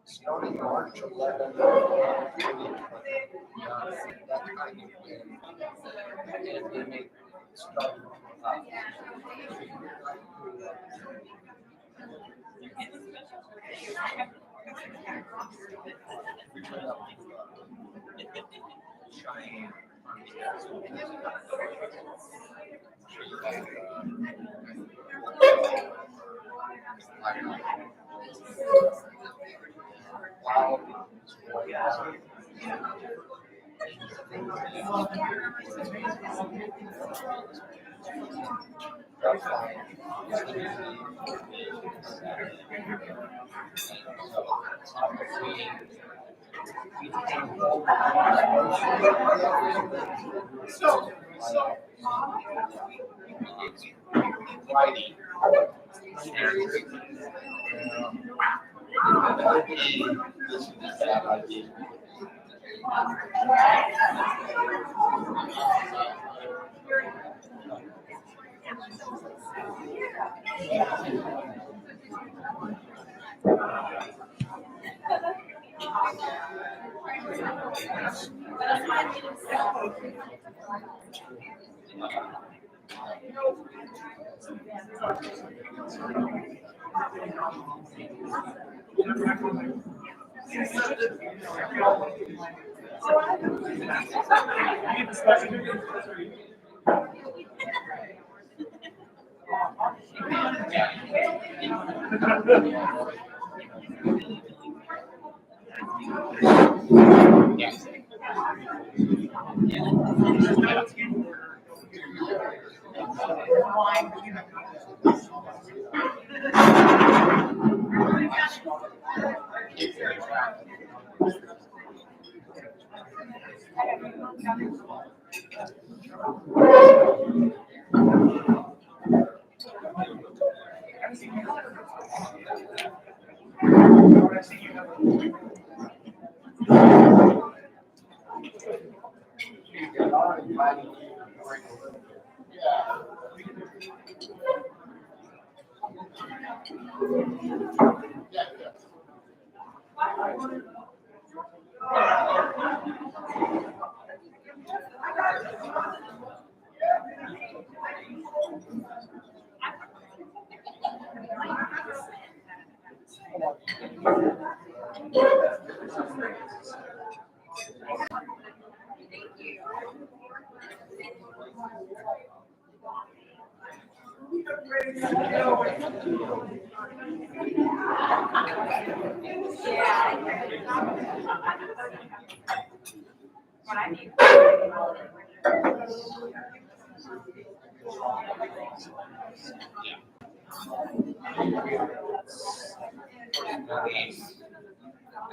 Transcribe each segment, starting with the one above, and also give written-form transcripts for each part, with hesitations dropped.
Starting March 11th, 2020. That kind of pandemic started. Cheyenne. Writing.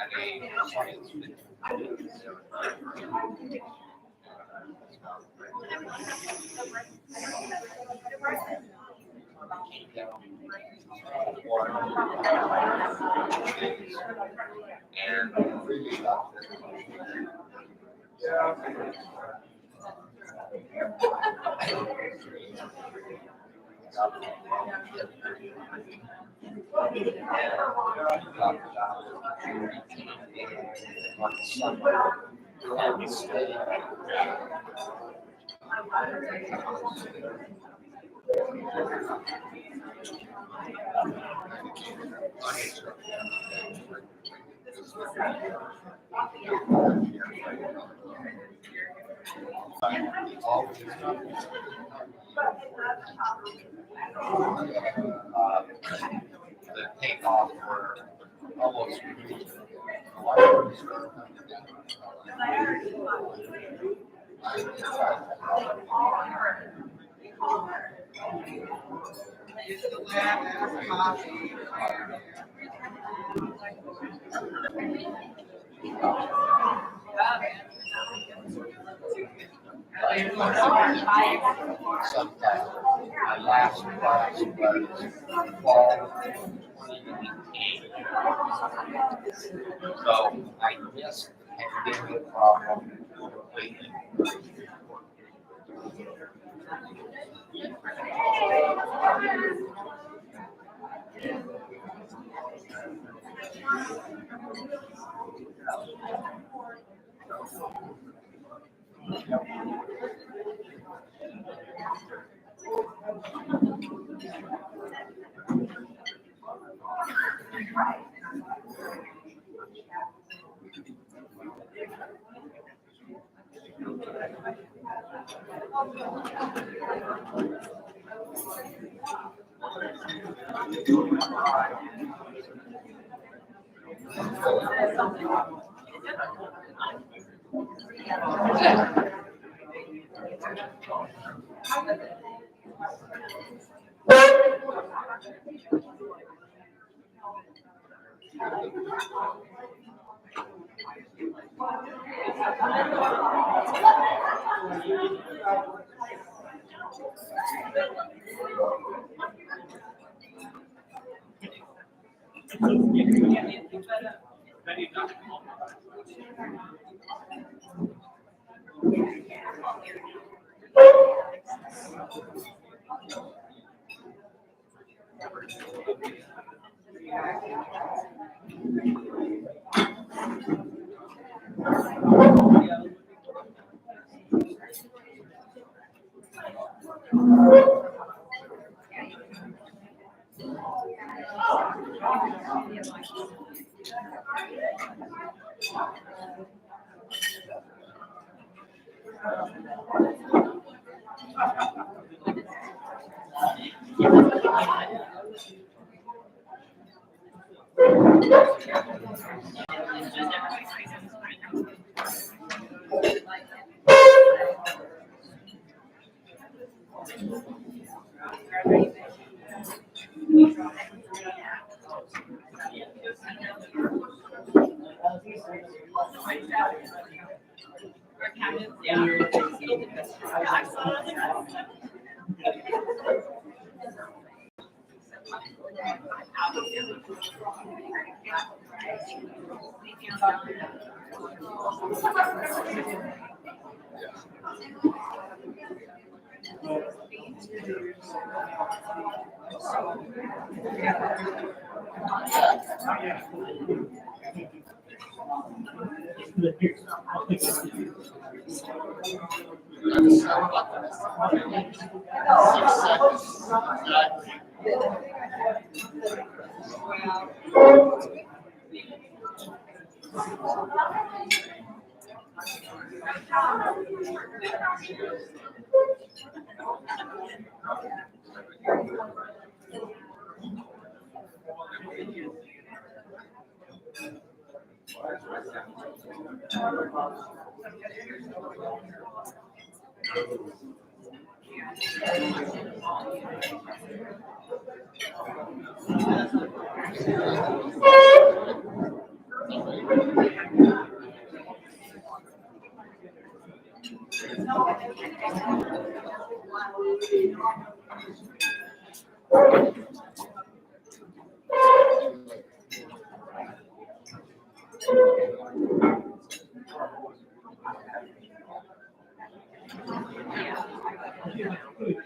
at a science fiction. Came down water and really got this. The takeoff were almost sometimes my last class was fall 2018. So I missed the pandemic problem completely.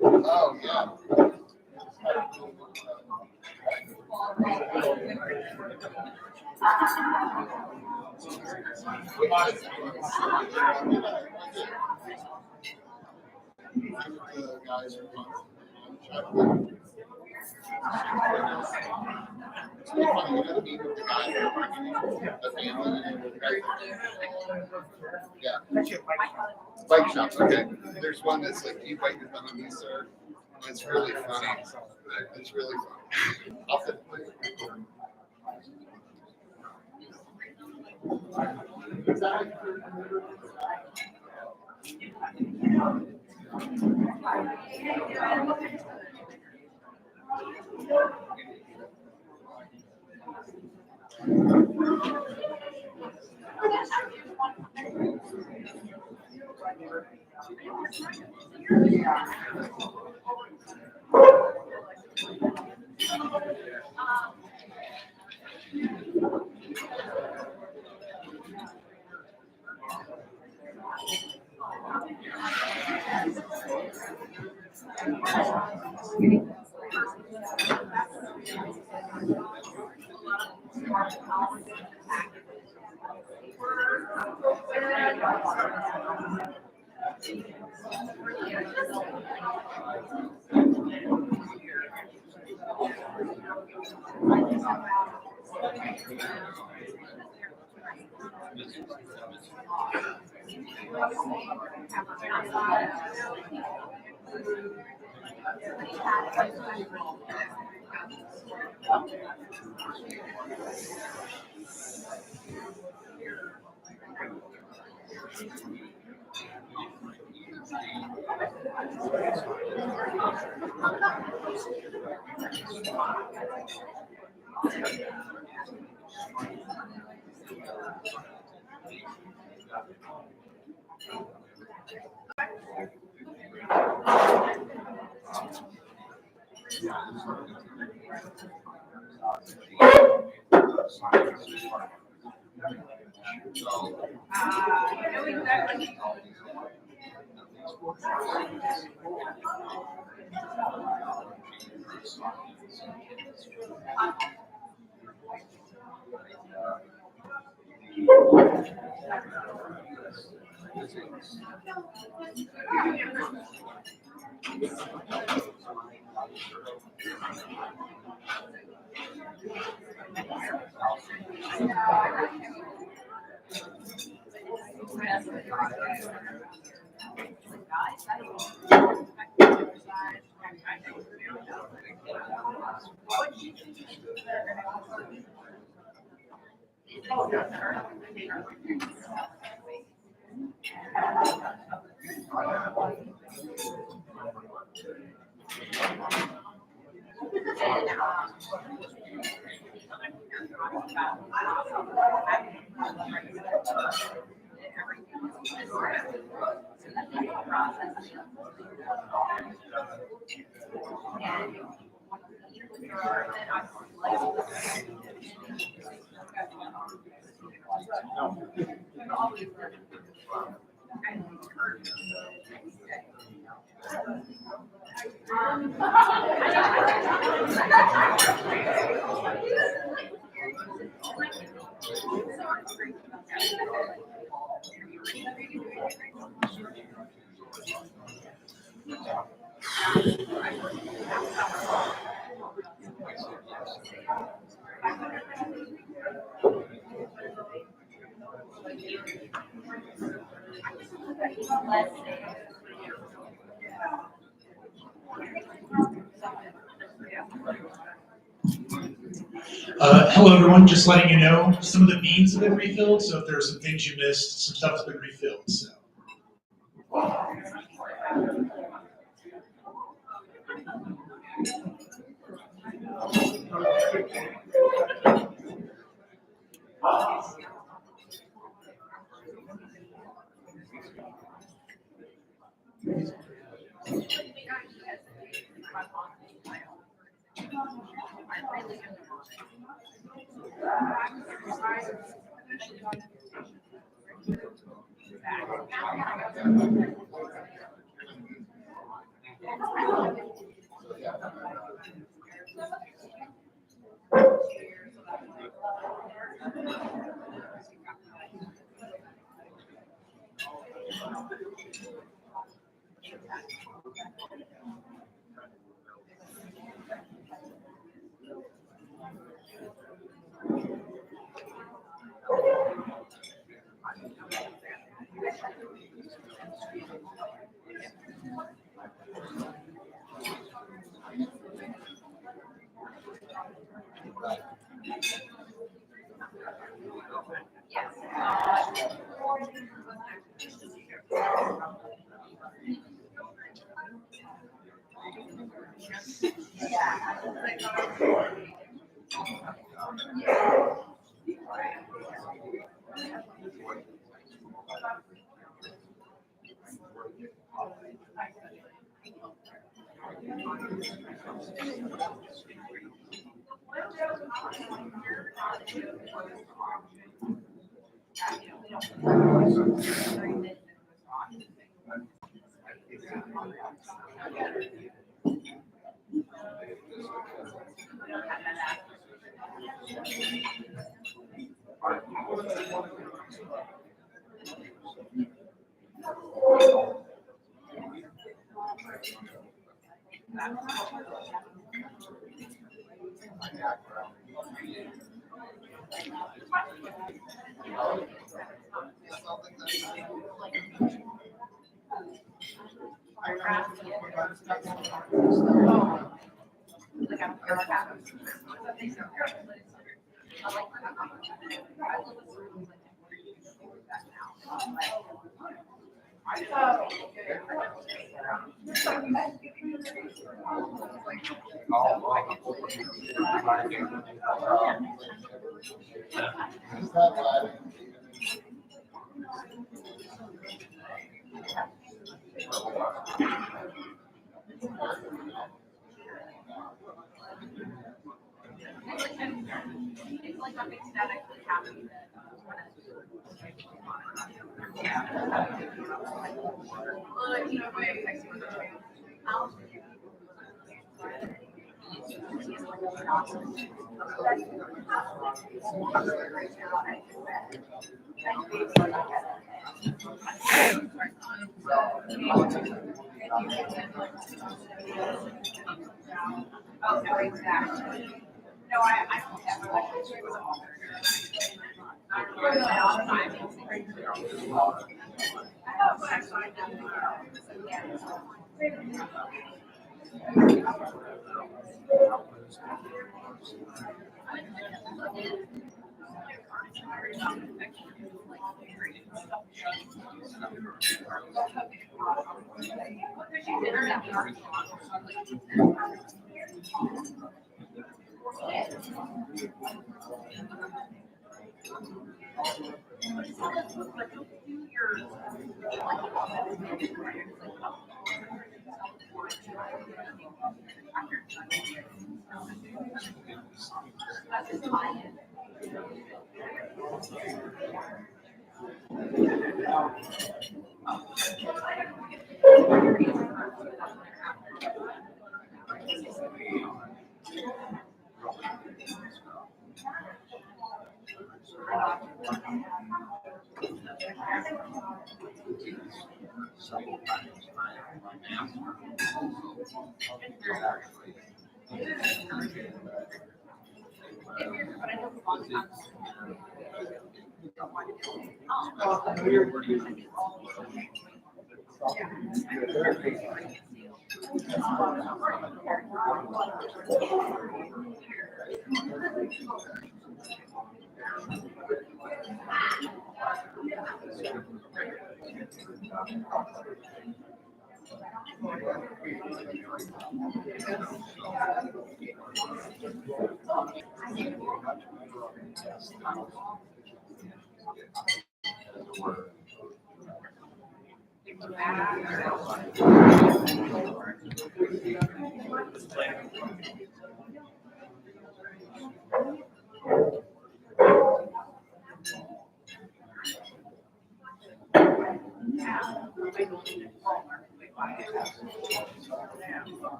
Oh, yeah. The guys are fun. It's really funny, you know, to meet with the guys that are working, the family, and the guys. Yeah. Bike shop, okay. There's one that's like, you bite your thumb on me, sir. It's really funny. It's really funny. I'll fit Hello everyone, just letting you know, some of the beans have been refilled, so if there are some things you missed, some stuff has been refilled, so.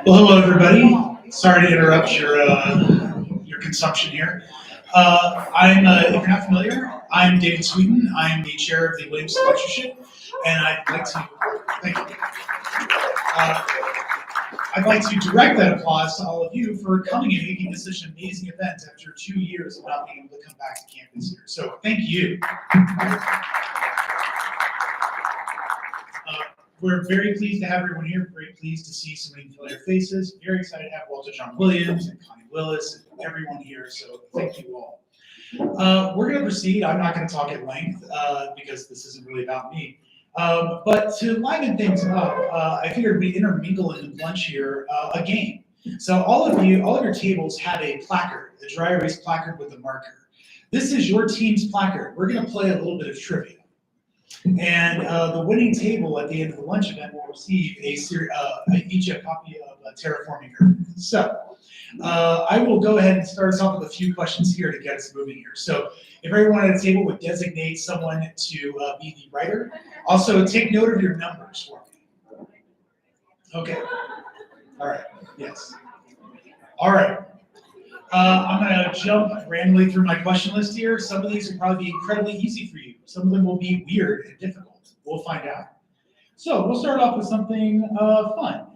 Well, hello, everybody. Sorry to interrupt your consumption here. If you're not familiar, I'm David Sweden. I'm the chair of the Williamson Lectureship, and I'd like to direct that applause to all of you for coming and making this such an amazing event after 2 years of not being able to come back to campus here. So thank you. we're very pleased to have everyone here. Very pleased to see so many familiar faces. Very excited to have Walter John Williams and Connie Willis and everyone here. So thank you all. We're going to proceed. I'm not going to talk at length because this isn't really about me. But to liven things up, I figured we'd intermingle in the lunch here a game. So all of your tables have a placard, a dry erase placard with a marker. This is your team's placard. We're going to play a little bit of trivia. And the winning table at the end of the lunch event will receive each a copy of Terraforming Earth. So I will go ahead and start us off with a few questions here to get us moving here. So if everyone at the table would designate someone to be the writer. Also, take note of your numbers for me. Okay. All right. Yes. All right. I'm going to jump randomly through my question list here. Some of these will probably be incredibly easy for you. Some of them will be weird and difficult. We'll find out. So we'll start off with something fun.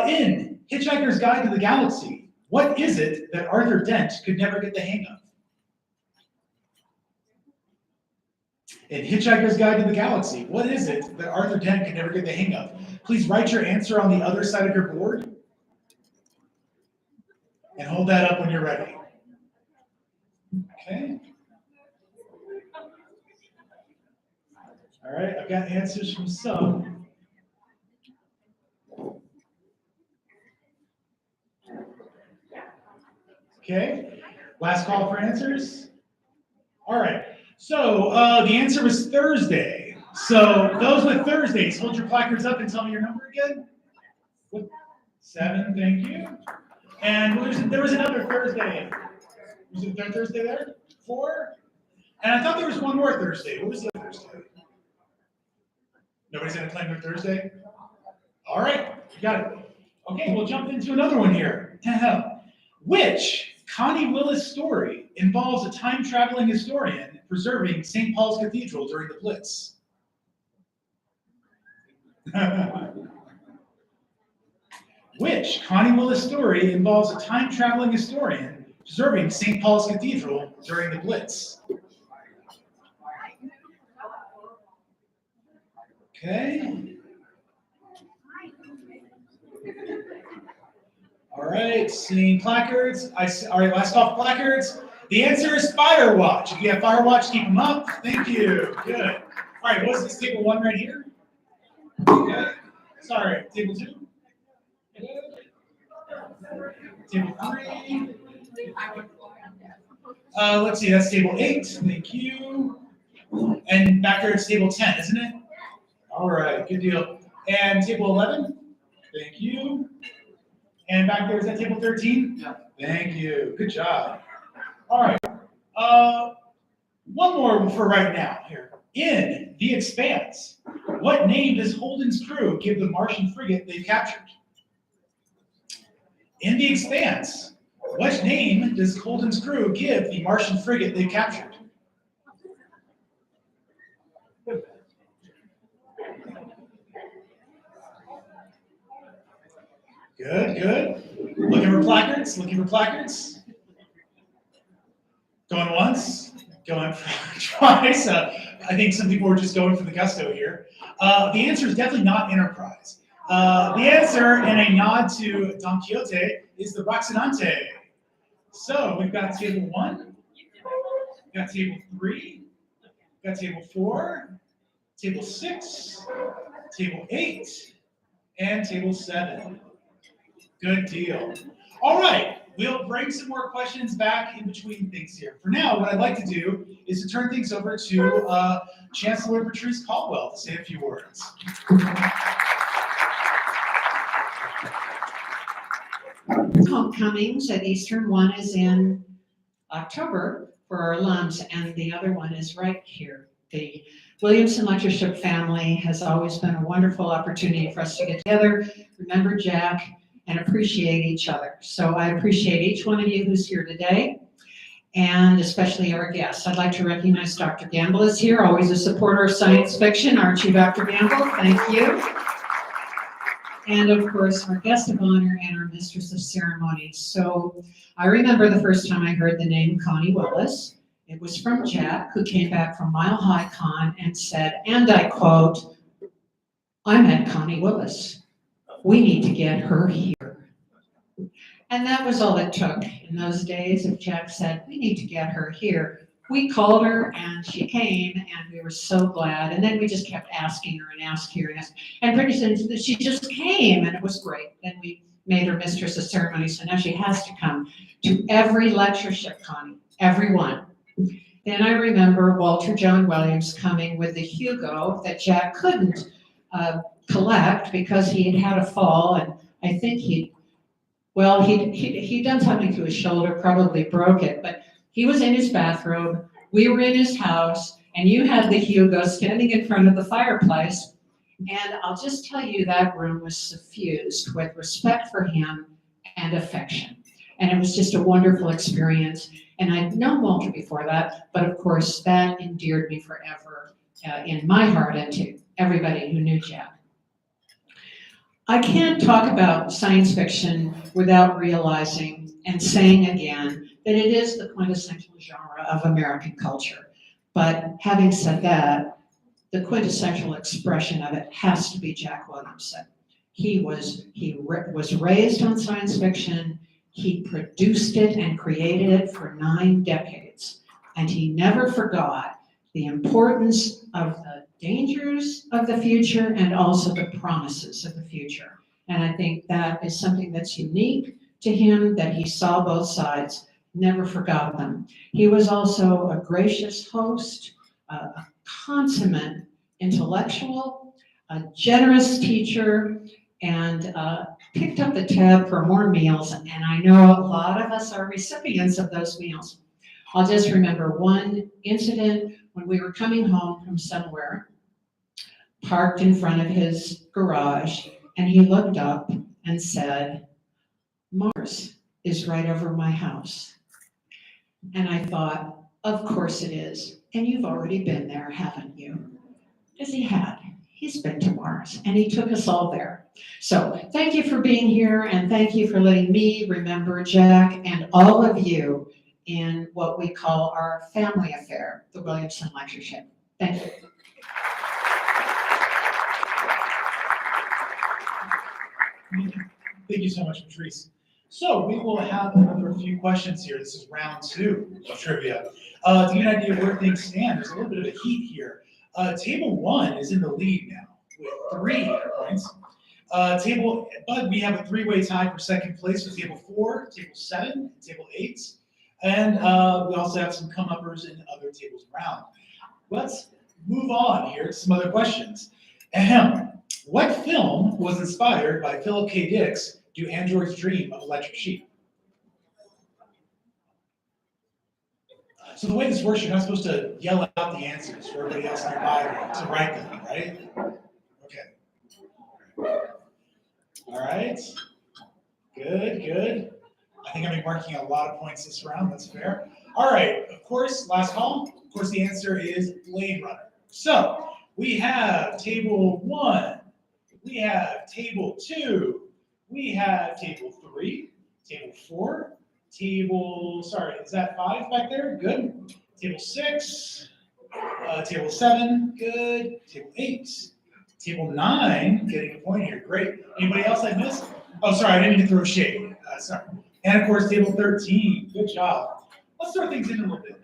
In Hitchhiker's Guide to the Galaxy, what is it that Arthur Dent could never get the hang of? In Hitchhiker's Guide to the Galaxy, what is it that Arthur Dent could never get the hang of? Please write your answer on the other side of your board. And hold that up when you're ready. Okay. All right, I've got answers from some. Okay, last call for answers. All right, so the answer was Thursday. So those with Thursdays, hold your placards up and tell me your number again. 7, thank you. And there was another Thursday. Was it a Thursday there? 4? And I thought there was one more Thursday. What was the other Thursday? Nobody's going to claim their Thursday? All right, you got it. Okay, we'll jump into another one here. Which Connie Willis story involves a time-traveling historian preserving St. Paul's Cathedral during the Blitz? Which Connie Willis story involves a time-traveling historian preserving St. Paul's Cathedral during the Blitz? Okay. All right, seeing placards. All right, last call for placards. The answer is Firewatch. If you have Firewatch, keep them up. Thank you. Good. All right, what's this, table 1 right here? Okay. Sorry, table 2? Table 3. Let's see, that's table 8. Thank you. And back there it's table 10, isn't it? All right, good deal. And table 11. Thank you. And back there is that table 13. Yeah. Thank you. Good job. All right. One more for right now here. In The Expanse, what name does Holden's crew give the Martian frigate they've captured? In The Expanse, what name does Holden's crew give the Martian frigate they've captured? Good, good. Looking for placards, looking for placards. Going once, going twice. I think some people were just going for the gusto here. The answer is definitely not Enterprise. The answer, and a nod to Don Quixote, is the Roxanante. So we've got table 1, we've got table 3, we've got table 4, table 6, table 8, and table 7. Good deal. All right, we'll bring some more questions back in between things here. For now, what I'd like to do is to turn things over to Chancellor Patrice Caldwell to say a few words. Homecomings at Eastern. One is in October for our alums, and the other one is right here. The Williamson Lectureship family has always been a wonderful opportunity for us to get together, remember Jack, and appreciate each other. So I appreciate each one of you who's here today, and especially our guests. I'd like to recognize Dr. Gamble is here, always a supporter of science fiction. Aren't you, Dr. Gamble? Thank you. And of course, our guest of honor and our mistress of ceremonies. So I remember the first time I heard the name Connie Willis. It was from Jack, who came back from Mile High Con and said, and I quote, I met Connie Willis. We need to get her here. And that was all it took in those days. If Jack said, we need to get her here, we called her and she came and we were so glad. And then we just kept asking her and asking her and asking. And pretty soon she just came and it was great. Then we made her mistress of ceremony. So now she has to come to every lectureship, Connie, every one. Then I remember Walter John Williams coming with the Hugo that Jack couldn't collect because he had had a fall, and I think he'd done something to his shoulder, probably broke it, but he was in his bathrobe, we were in his house, and you had the Hugo standing in front of the fireplace, and I'll just tell you that room was suffused with respect for him and affection. And it was just a wonderful experience. And I'd known Walter before that, but of course that endeared me forever in my heart and to everybody who knew Jack. I can't talk about science fiction without realizing and saying again that it is the quintessential genre of American culture. But having said that, the quintessential expression of it has to be Jack Williamson. He was raised on science fiction. He produced it and created it for 9 decades. And he never forgot the importance of the dangers of the future and also the promises of the future. And I think that is something that's unique to him, that he saw both sides, never forgot them. He was also a gracious host, a consummate intellectual, a generous teacher, and picked up the tab for more meals. And I know a lot of us are recipients of those meals. I'll just remember one incident when we were coming home from somewhere, parked in front of his garage, and he looked up and said, "Mars is right over my house." And I thought, of course it is. And you've already been there, haven't you? Because he had. He's been to Mars, and he took us all there. So thank you for being here, and thank you for letting me remember Jack and all of you in what we call our family affair, the Williamson Lectureship. Thank you. Thank you so much, Patrice. So we will have another few questions here. This is round 2 of trivia. To get an idea of where things stand, there's a little bit of a heat here. Table 1 is in the lead now with 3 points. But we have a 3-way tie for second place with table 4, table 7, and table 8. And we also have some come-uppers in other tables around. Let's move on here to some other questions. What film was inspired by Philip K. Dick's Do Androids Dream of Electric Sheep? So the way this works, you're not supposed to yell out the answers for everybody else nearby to write them, right? Okay. All right. Good. I think I'm marking a lot of points this round. That's fair. All right. Of course, last call. Of course, the answer is Blade Runner. So we have table 1. We have table 2. We have table 3. Table 4. Is that 5 back there? Good. Table 6. Table 7. Good. Table 8. Table 9. Getting a point here. Great. Anybody else I missed? Oh, sorry. I didn't mean to throw shade. Sorry. And of course, table 13. Good job. Let's throw things in a little bit.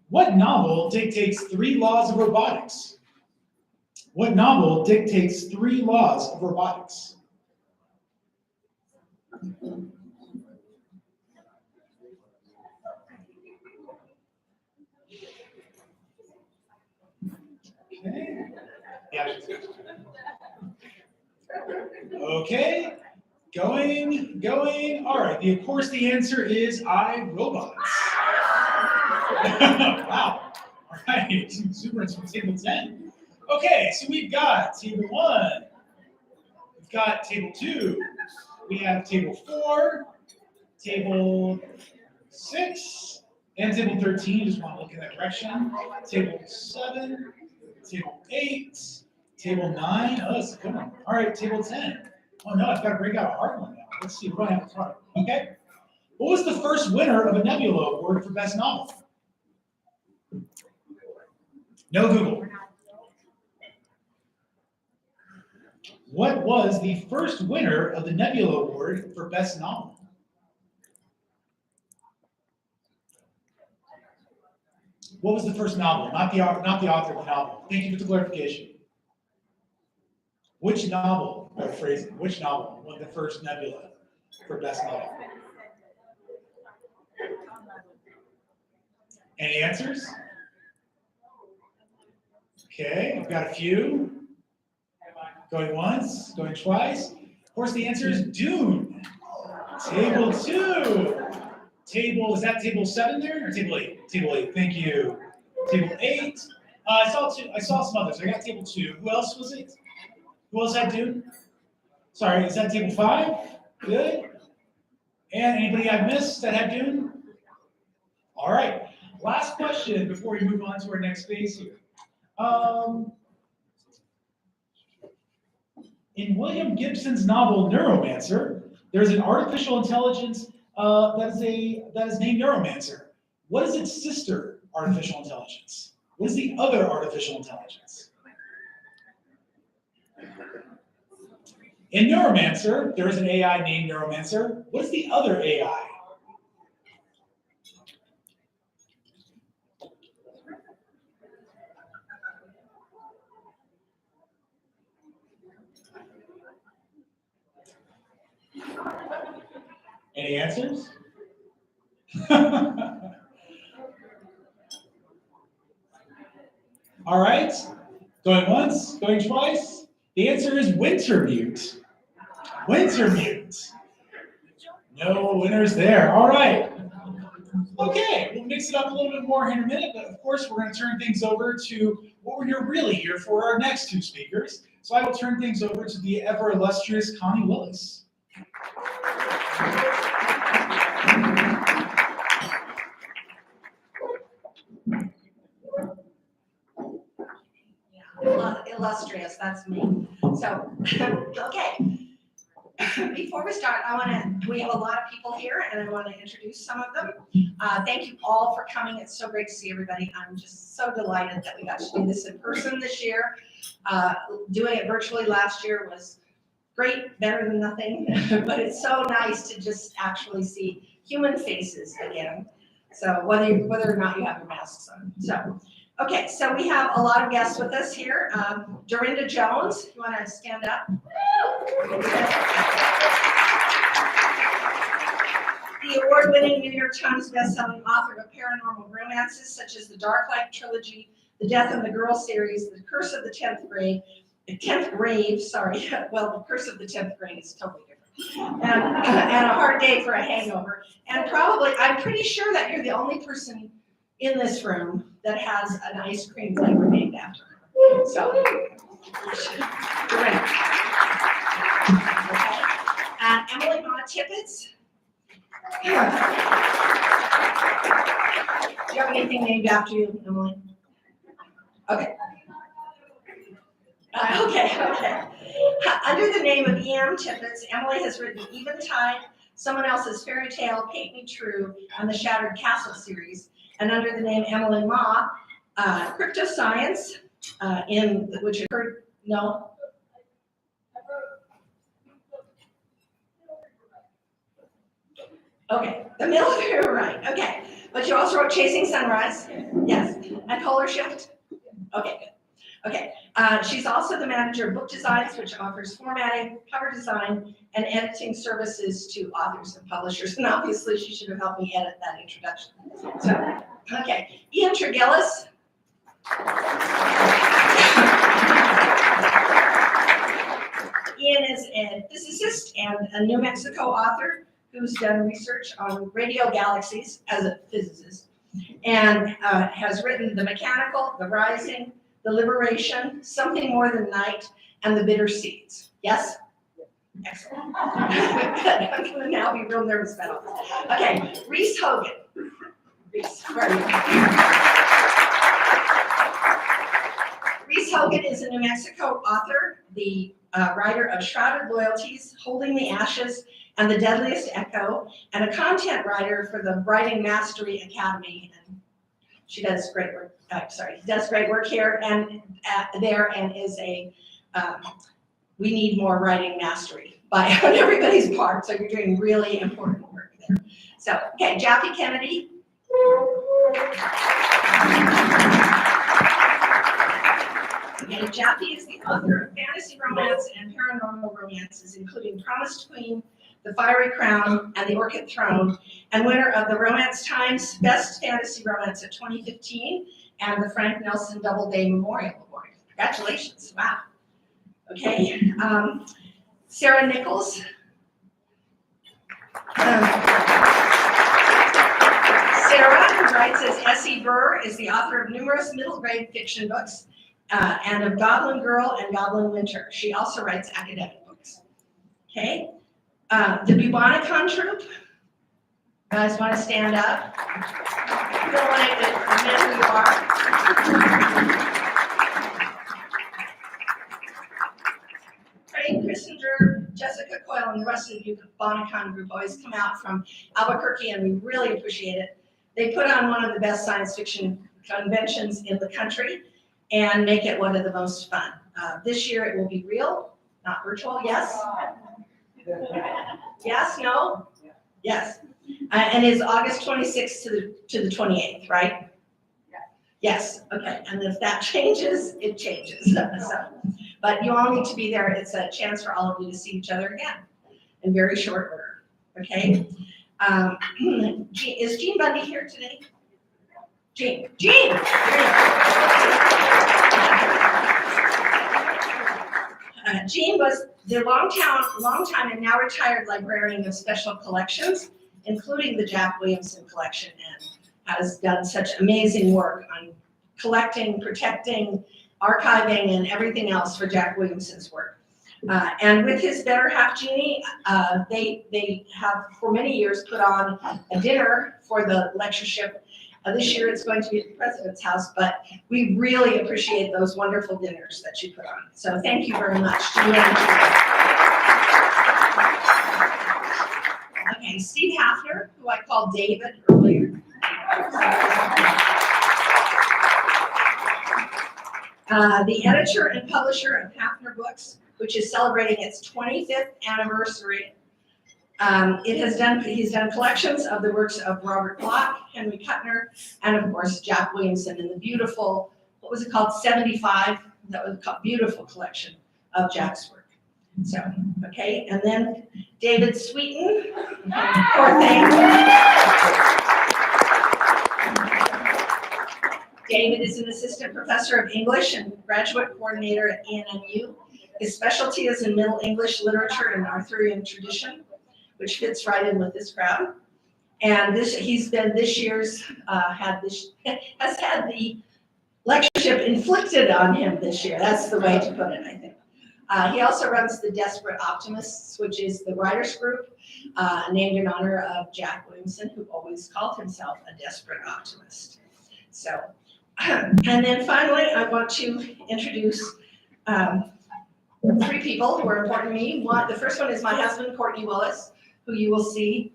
What novel dictates 3 laws of robotics? What novel dictates 3 laws of robotics? Okay. Yeah. Okay. Going. All right. Of course, the answer is I, Robots. Wow. All right. Some exuberance from table 10. Okay. So we've got table 1. We've got table 2. We have table 4, table 6, and table 13. Just want to look in that direction. Table 7, table 8, table 9. Oh, that's a good one. All right. Table 10. Oh no, I've got to break out a hard one now. Let's see, what do I have in front? Okay. What was the first winner of a Nebula Award for Best Novel? No Google. What was the first winner of the Nebula Award for Best Novel? What was the first novel? Not the author of the novel. Thank you for the clarification. Which novel, or phrasing, which novel won the first Nebula for Best Novel? Any answers? Okay, I've got a few. Going once, going twice. Of course, the answer is Dune. Table 2. Is that table 7 there, or table 8? Table 8, thank you. Table 8. I saw some others. I got table 2. Who else was it? Who else had Dune? Sorry, is that table 5? Good. And anybody I've missed that had Dune? All right. Last question before we move on to our next phase here. In William Gibson's novel Neuromancer, there's an artificial intelligence that is named Neuromancer. What is its sister artificial intelligence? What is the other artificial intelligence? In Neuromancer, there is an AI named Neuromancer. What is the other AI? Any answers? All right, going once, going twice. The answer is Wintermute. Wintermute. No winners there. All right. Okay, we'll mix it up a little bit more here in a minute, but of course we're going to turn things over to what we're really here for our next two speakers. So I will turn things over to the ever illustrious Connie Willis. Illustrious, that's me. So, okay. Before we start, we have a lot of people here and I want to introduce some of them. Thank you all for coming. It's so great to see everybody. I'm just so delighted that we got to do this in person this year. Doing it virtually last year was great, better than nothing, but it's so nice to just actually see human faces again. So whether or not you have your masks on. So, okay, so we have a lot of guests with us here. Dorinda Jones, you want to stand up? The award-winning New York Times bestselling author of paranormal romances such as the Dark Light trilogy, the Death of the Girl series, the Curse of the 10th Grave, well, the Curse of the 10th Grave is totally different, and A Hard Day for a Hangover. And probably, I'm pretty sure that you're the only person in this room that has an ice cream flavor named after her. So, great. Okay. And Emily Ma Tippett. Do you have anything named after you, Emily? Okay. Okay. Under the name of E.M. Tippett, Emily has written Eventide, Someone Else's Fairy Tale, Paint Me True, and the Shattered Castle series. And under the name Emily Ma, Cryptoscience, which you heard, no? Okay, the military, right, okay. But you also wrote Chasing Sunrise, yes, and Polar Shift? Okay, good. Okay, she's also the manager of Book Designs, which offers formatting, cover design, and editing services to authors and publishers. And obviously, she should have helped me edit that introduction. So, okay, Ian Tregillis. Ian is a physicist and a New Mexico author who's done research on radio galaxies as a physicist, and has written The Mechanical, The Rising, The Liberation, Something More Than Night, and The Bitter Seeds. Yes? Excellent. I'm going to now be real nervous about all this. Okay, Reese Hogan. Reese, where are you? Reese Hogan is a New Mexico author, the writer of Shrouded Loyalties, Holding the Ashes, and The Deadliest Echo, and a content writer for the Writing Mastery Academy. And she does great work. Does great work here and there, and is a we need more writing mastery on everybody's part, so you're doing really important work there. So, okay, Jackie Kennedy. Okay, Jackie is the author of fantasy romance and paranormal romances, including Promised Queen, The Fiery Crown, and The Orchid Throne, and winner of the Romance Times Best Fantasy Romance of 2015 and the Frank Nelson Doubleday Memorial Award. Congratulations, wow. Okay, Sarah Nichols. Sarah, who writes as S.E. Burr, is the author of numerous middle grade fiction books and of Goblin Girl and Goblin Winter. She also writes academic books. Okay, the Bubonicon Troupe. Guys want to stand up? You don't want to admit who you are. Craig Kissinger, Jessica Coyle, and the rest of the Bubonicon group always come out from Albuquerque, and we really appreciate it. They put on one of the best science fiction conventions in the country and make it one of the most fun. This year it will be real, not virtual. Yes? Yes? No? Yes. And it's August 26th to the 28th, right? Yes. Okay. And if that changes, it changes. So, but you all need to be there. It's a chance for all of you to see each other again in very short order. Okay. Is Jean Bundy here today? Jean. Jean was the long time and now retired librarian of special collections, including the Jack Williamson collection, and has done such amazing work on collecting, protecting, archiving, and everything else for Jack Williamson's work. And with his better half, Jeannie, they have for many years put on a dinner for the lectureship. This year it's going to be at the president's house, but we really appreciate those wonderful dinners that you put on. So thank you very much. Okay, Steve Hafner, who I called David earlier. The editor and publisher of Hafner Books, which is celebrating its 25th anniversary. He's done collections of the works of Robert Bloch, Henry Kuttner, and of course Jack Williamson in the beautiful, what was it called, 75? That was a beautiful collection of Jack's work. So, okay, and then David Sweeten, poor thing. David is an assistant professor of English and graduate coordinator at ENMU. His specialty is in Middle English literature and Arthurian tradition, which fits right in with this crowd. And he's been this year's, has had the lectureship inflicted on him this year. That's the way to put it, I think. He also runs the Desperate Optimists, which is the writers group named in honor of Jack Williamson, who always called himself a desperate optimist. So, and then finally, I want to introduce three people who are important to me. The first one is my husband, Courtney Willis, who you will see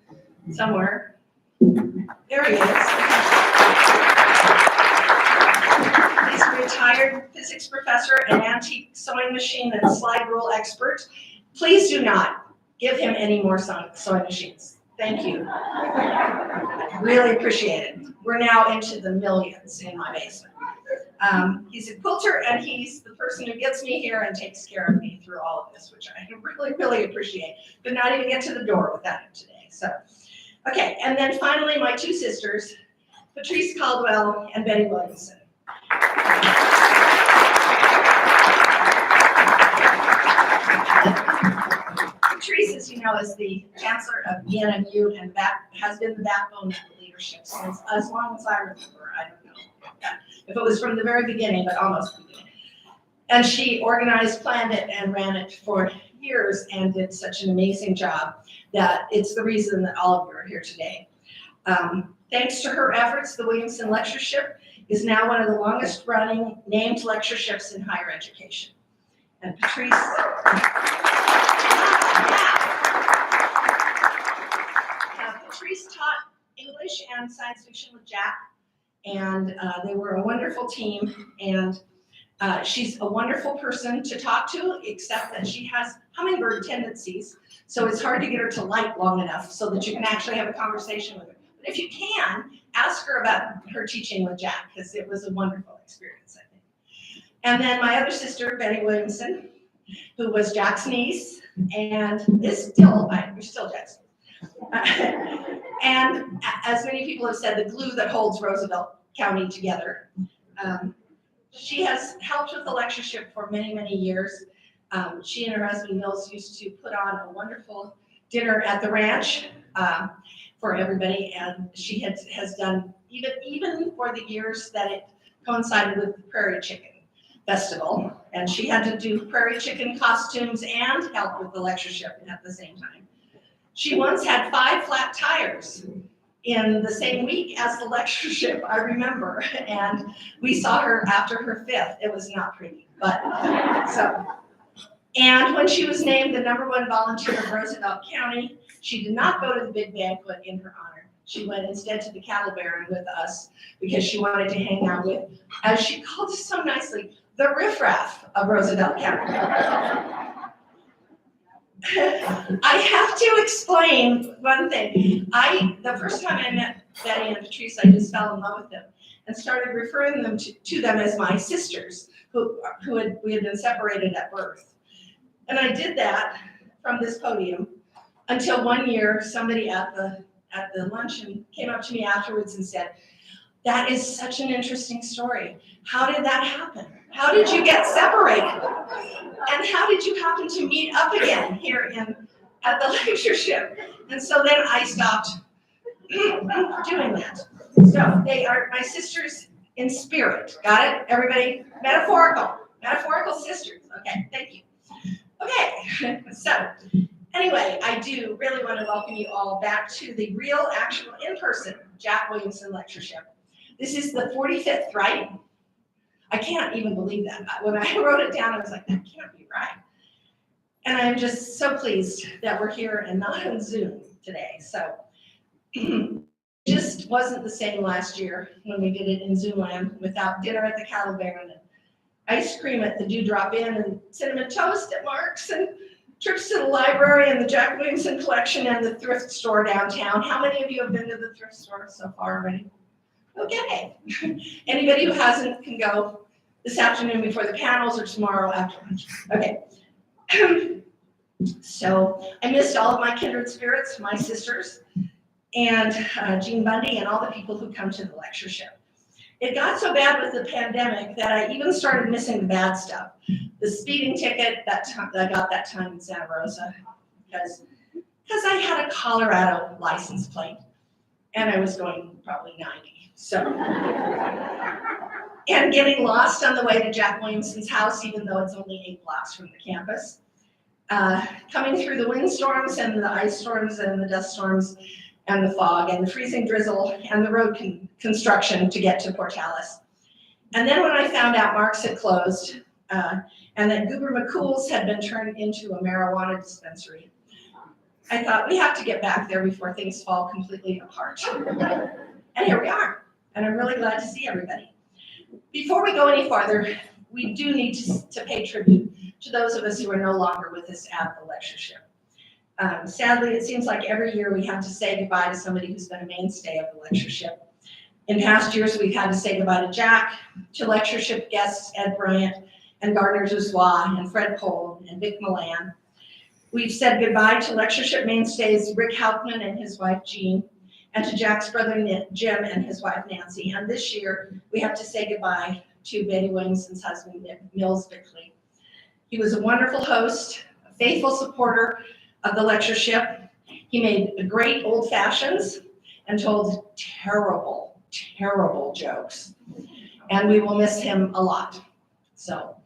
somewhere. There he is. He's a retired physics professor, an antique sewing machine and slide rule expert. Please do not give him any more sewing machines. Thank you. Really appreciate it. We're now into the millions in my basement. He's a quilter, and he's the person who gets me here and takes care of me through all of this, which I really, really appreciate. Could not even get to the door without him today. So, okay, and then finally, my two sisters, Patrice Caldwell and Betty Williamson. Patrice, as you know, is the chancellor of ENMU, and that has been the backbone of the leadership since as long as I remember. I don't know if it was from the very beginning, but almost the beginning. And she organized, planned it, and ran it for years and did such an amazing job that it's the reason that all of you are here today. Thanks to her efforts, the Williamson Lectureship is now one of the longest running named lectureships in higher education. And Patrice, Patrice taught English and science fiction with Jack, and they were a wonderful team. And She's a wonderful person to talk to, except that she has hummingbird tendencies. So it's hard to get her to light long enough so that you can actually have a conversation with her. But if you can, ask her about her teaching with Jack, because it was a wonderful experience, I think. And then my other sister, Betty Williamson, who was Jack's niece, and is still, you're still Jack's niece. And as many people have said, the glue that holds Roosevelt County together. She has helped with the lectureship for many, many years. She and her husband Mills used to put on a wonderful dinner at the ranch for everybody, and she has done even for the years that it coincided with the Prairie Chicken Festival, and she had to do prairie chicken costumes and help with the lectureship at the same time. She once had 5 flat tires in the same week as the lectureship, I remember, and we saw her after her 5th. It was not pretty, but so. And when she was named the #1 volunteer of Roosevelt County, she did not go to the big banquet in her honor. She went instead to the cattle baron with us because she wanted to hang out with, as she called us so nicely, the riffraff of Roosevelt County. I have to explain one thing. The first time I met Betty and Patrice, I just fell in love with them and started referring them to them as my sisters, we had been separated at birth. And I did that from this podium until one year somebody at the luncheon came up to me afterwards and said, "That is such an interesting story. How did that happen? How did you get separated? And how did you happen to meet up again here at the lectureship?" And so then I stopped doing that. So they are my sisters in spirit. Got it? Everybody? Metaphorical sisters. Okay, thank you. Okay, so anyway, I do really want to welcome you all back to the real, actual, in-person Jack Williamson Lectureship. This is the 45th, right? I can't even believe that. When I wrote it down, I was like, that can't be right. And I'm just so pleased that we're here and not on Zoom today. So it just wasn't the same last year when we did it in Zoom land without dinner at the Cattle Baron and ice cream at the Dewdrop Inn and cinnamon toast at Mark's and trips to the library and the Jack Williamson collection and the thrift store downtown. How many of you have been to the thrift store so far already? Okay. Anybody who hasn't can go this afternoon before the panels or tomorrow after lunch. Okay. So I missed all of my kindred spirits, my sisters, and Jean Bundy and all the people who come to the lectureship. It got so bad with the pandemic that I even started missing the bad stuff. The speeding ticket that I got that time in Santa Rosa because I had a Colorado license plate and I was going probably 90. So, and getting lost on the way to Jack Williamson's house, even though it's only 8 blocks from the campus. Coming through the windstorms and the ice storms and the dust storms and the fog and the freezing drizzle and the road construction to get to Portales. And then when I found out Mark's had closed and that Goober McCool's had been turned into a marijuana dispensary, I thought we have to get back there before things fall completely apart. And here we are. And I'm really glad to see everybody. Before we go any farther, we do need to pay tribute to those of us who are no longer with us at the lectureship. Sadly, it seems like every year we have to say goodbye to somebody who's been a mainstay of the lectureship. In past years, we've had to say goodbye to Jack, to lectureship guests Ed Bryant and Gardner Zouzois and Fred Cole and Vic Milan. We've said goodbye to lectureship mainstays Rick Hauptman and his wife Jean, and to Jack's brother Jim and his wife Nancy. And this year, we have to say goodbye to Betty Williamson's husband, Mills Bickley. He was a wonderful host, a faithful supporter of the lectureship. He made great old fashions and told terrible, terrible jokes. And we will miss him a lot. So,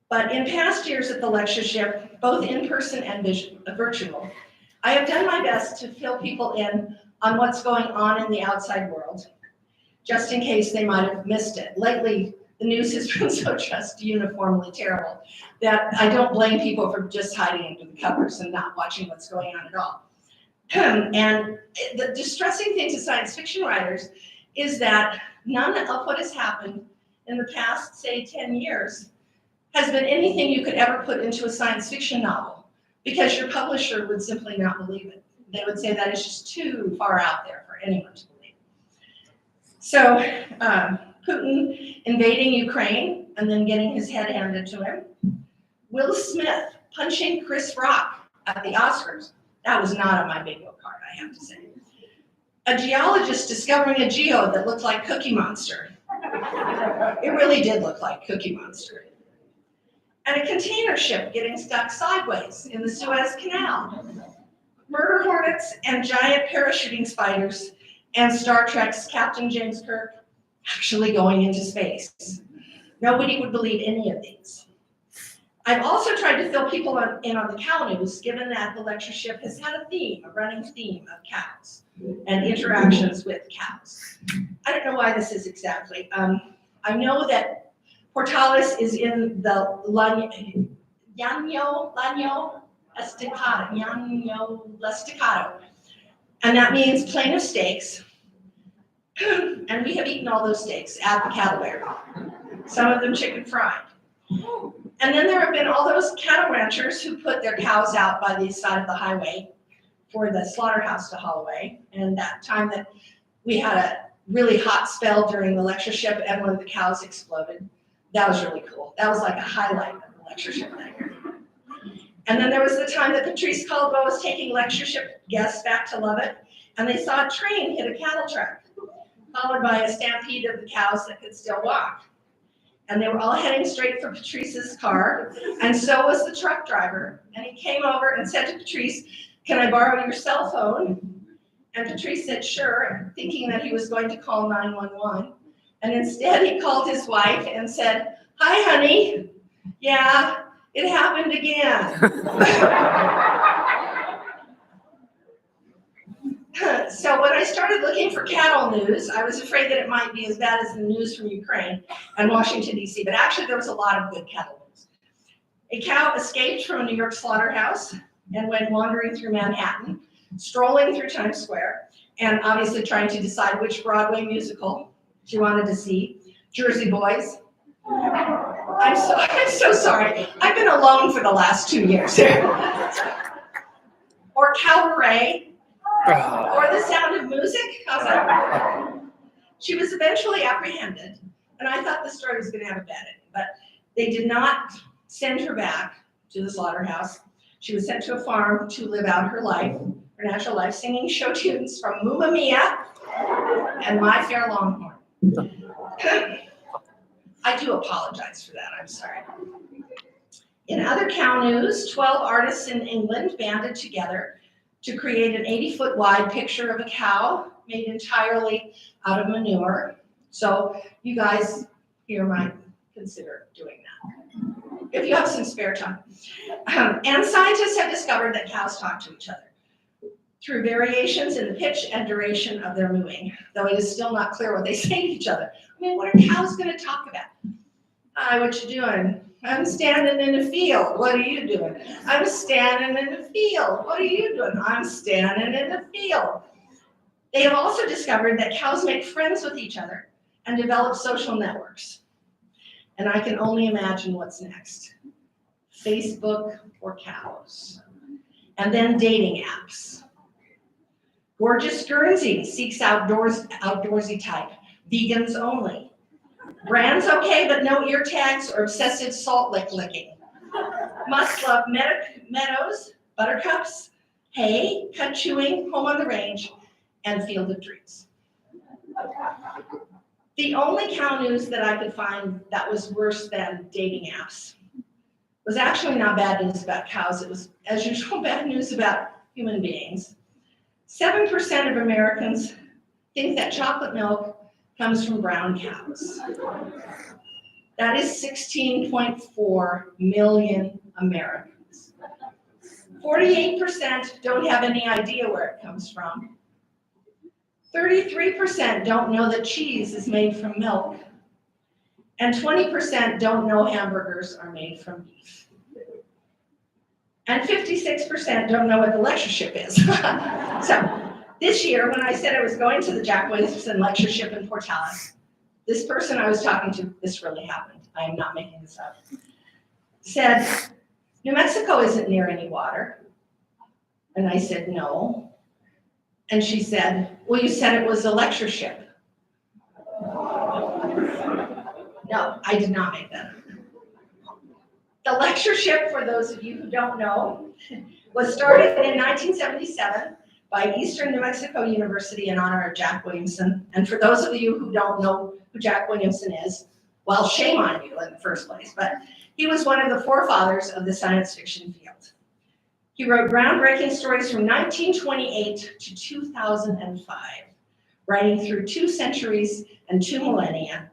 but in past years at the lectureship, both in person and virtual, I have done my best to fill people in on what's going on in the outside world, just in case they might have missed it. Lately, the news has been so just uniformly terrible that I don't blame people for just hiding under the covers and not watching what's going on at all. And the distressing thing to science fiction writers is that none of what has happened in the past, say, 10 years has been anything you could ever put into a science fiction novel, because your publisher would simply not believe it. They would say that is just too far out there for anyone to believe. So Putin invading Ukraine and then getting his head handed to him. Will Smith punching Chris Rock at the Oscars. That was not on my bingo card, I have to say. A geologist discovering a geode that looked like Cookie Monster. It really did look like Cookie Monster. And a container ship getting stuck sideways in the Suez Canal. Murder hornets and giant parachuting spiders and Star Trek's Captain James Kirk actually going into space. Nobody would believe any of these. I've also tried to fill people in on the cow news, given that the lectureship has had a theme, a running theme of cows and interactions with cows. I don't know why this is exactly. I know that Portales is in the Llano Estacado, and that means plain of steaks. And we have eaten all those steaks at the cattle barn, some of them chicken fried. And then there have been all those cattle ranchers who put their cows out by the side of the highway for the slaughterhouse to haul away. And that time that we had a really hot spell during the lectureship and one of the cows exploded, that was really cool. That was like a highlight of the lectureship that year. And then there was the time that Patrice Caldwell was taking lectureship guests back to Lubbock, and they saw a train hit a cattle truck, followed by a stampede of the cows that could still walk. And they were all heading straight for Patrice's car, and so was the truck driver. And he came over and said to Patrice, "Can I borrow your cell phone?" And Patrice said, "Sure," thinking that he was going to call 911. And instead he called his wife and said, "Hi, honey. Yeah, it happened again." So when I started looking for cattle news, I was afraid that it might be as bad as the news from Ukraine and Washington, D.C., but actually there was a lot of good cattle news. A cow escaped from a New York slaughterhouse and went wandering through Manhattan, strolling through Times Square, and obviously trying to decide which Broadway musical she wanted to see. Jersey Boys. I'm so sorry. I've been alone for the last 2 years. Or Cabaret. Or The Sound of Music. How's that? She was eventually apprehended, and I thought the story was going to have a bad ending, but they did not send her back to the slaughterhouse. She was sent to a farm to live out her life, her natural life, singing show tunes from Mamma Mia and My Fair Longhorn. I do apologize for that. I'm sorry. In other cow news, 12 artists in England banded together to create an 80-foot wide picture of a cow made entirely out of manure. So you guys here might consider doing that, if you have some spare time. And scientists have discovered that cows talk to each other through variations in the pitch and duration of their mooing, though it is still not clear what they say to each other. I mean, what are cows gonna talk about? Hi, what you doing? I'm standing in the field. What are you doing? I'm standing in the field. What are you doing? I'm standing in the field. They have also discovered that cows make friends with each other and develop social networks. And I can only imagine what's next. Facebook for cows. And then dating apps. Gorgeous Guernsey seeks outdoorsy type. Vegans only. Brands okay, but no ear tags or obsessive salt lick licking. Must love meadows, buttercups, hay, cut chewing, home on the range, and Field of Dreams. The only cow news that I could find that was worse than dating apps was actually not bad news about cows. It was, as usual, bad news about human beings. 7% of Americans think that chocolate milk comes from brown cows. That is 16.4 million Americans. 48% don't have any idea where it comes from. 33% don't know that cheese is made from milk. And 20% don't know hamburgers are made from beef. And 56% don't know what the lectureship is. So this year, when I said I was going to the Jack Williamson Lectureship in Portales, This person I was talking to, this really happened. I am not making this up. Said, New Mexico isn't near any water. And I said, no. And she said, well, you said it was a lectureship. No, I did not make that up. The lectureship, for those of you who don't know, was started in 1977 by Eastern New Mexico University in honor of Jack Williamson. And for those of you who don't know who Jack Williamson is, well, shame on you in the first place, but he was one of the forefathers of the science fiction field. He wrote groundbreaking stories from 1928 to 2005, writing through 2 centuries and 2 millennia,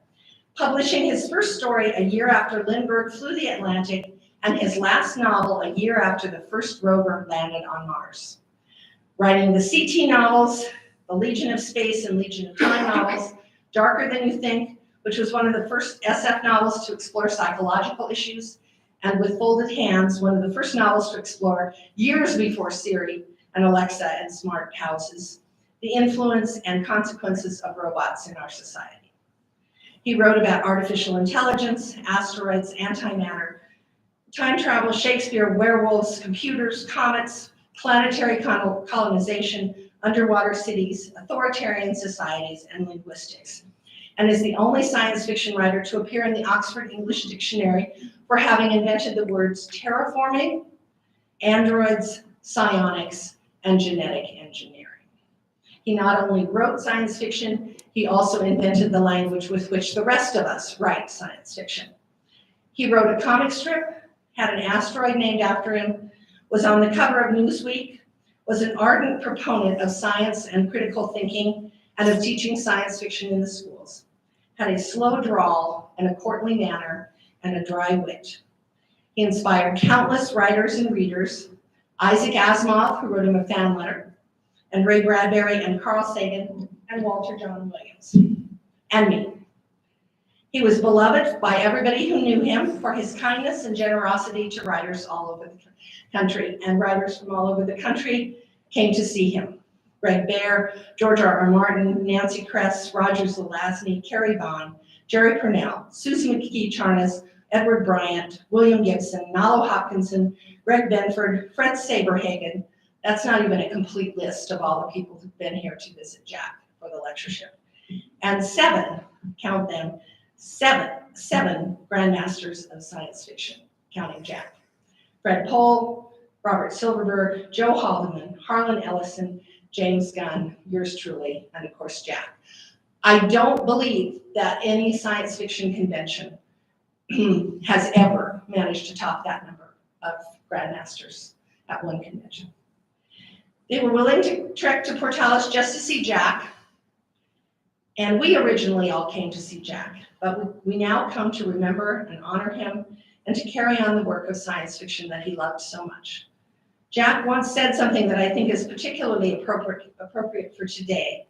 publishing his first story a year after Lindbergh flew the Atlantic and his last novel a year after the first rover landed on Mars. Writing the CT novels, the Legion of Space and Legion of Time novels, Darker Than You Think, which was one of the first SF novels to explore psychological issues, and With Folded Hands, one of the first novels to explore, years before Siri and Alexa and smart houses, the influence and consequences of robots in our society. He wrote about artificial intelligence, asteroids, antimatter, time travel, Shakespeare, werewolves, computers, comets, planetary colonization, underwater cities, authoritarian societies, and linguistics, and is the only science fiction writer to appear in the Oxford English Dictionary for having invented the words terraforming, androids, psionics, and genetic engineering. He not only wrote science fiction, he also invented the language with which the rest of us write science fiction. He wrote a comic strip, had an asteroid named after him, was on the cover of Newsweek, was an ardent proponent of science and critical thinking and of teaching science fiction in the schools, had a slow drawl and a courtly manner and a dry wit. He inspired countless writers and readers, Isaac Asimov, who wrote him a fan letter, and Ray Bradbury and Carl Sagan and Walter John Williams, and me. He was beloved by everybody who knew him for his kindness and generosity to writers all over the country, and writers from all over the country came to see him. Greg Bear, George R.R. Martin, Nancy Kress, Roger Zelazny, Carrie Vaughn, Jerry Purnell, Susie McKee Charnas, Edward Bryant, William Gibson, Nalo Hopkinson, Greg Benford, Fred Saberhagen. That's not even a complete list of all the people who've been here to visit Jack for the lectureship. And 7, count them, 7 grandmasters of science fiction, counting Jack. Fred Pohl, Robert Silverberg, Joe Haldeman, Harlan Ellison, James Gunn, yours truly, and of course Jack. I don't believe that any science fiction convention has ever managed to top that number of grandmasters at one convention. They were willing to trek to Portales just to see Jack, and we originally all came to see Jack, but we now come to remember and honor him and to carry on the work of science fiction that he loved so much. Jack once said something that I think is particularly appropriate for today.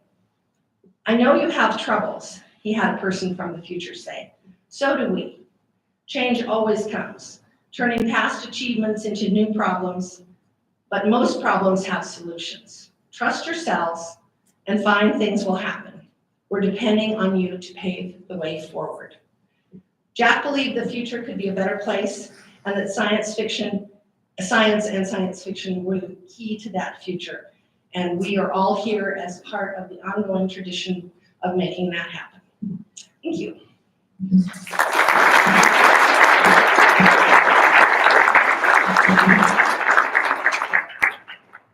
I know you have troubles, he had a person from the future say. So do we. Change always comes, turning past achievements into new problems, but most problems have solutions. Trust yourselves and find things will happen. We're depending on you to pave the way forward. Jack believed the future could be a better place and that science and science fiction were the key to that future. And we are all here as part of the ongoing tradition of making that happen. Thank you.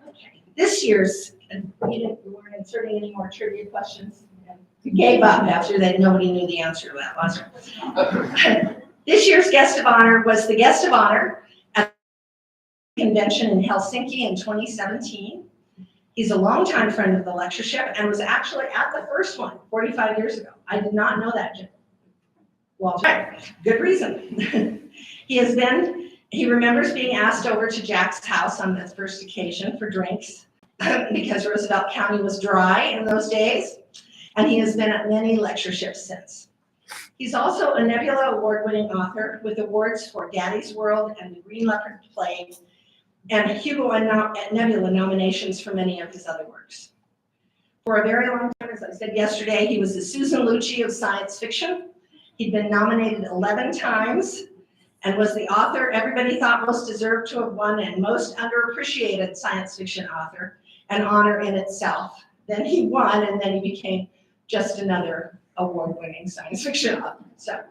Okay, this year's, we weren't inserting any more trivia questions. We gave up after that nobody knew the answer to that, was there? This year's guest of honor was the guest of honor at the convention in Helsinki in 2017. He's a longtime friend of the lectureship and was actually at the first one 45 years ago. I did not know that, Jim. Walter, good reason. He remembers being asked over to Jack's house on that first occasion for drinks because Roosevelt County was dry in those days. And he has been at many lectureships since. He's also a Nebula Award-winning author with awards for Daddy's World and the Green Leopard Play, and Hugo and Nebula nominations for many of his other works. For a very long time as I said yesterday, he was the Susan Lucci of science fiction. He'd been nominated 11 times and was the author everybody thought most deserved to have won and most underappreciated science fiction author, an honor in itself. Then he won, and then he became just another award-winning science fiction author. So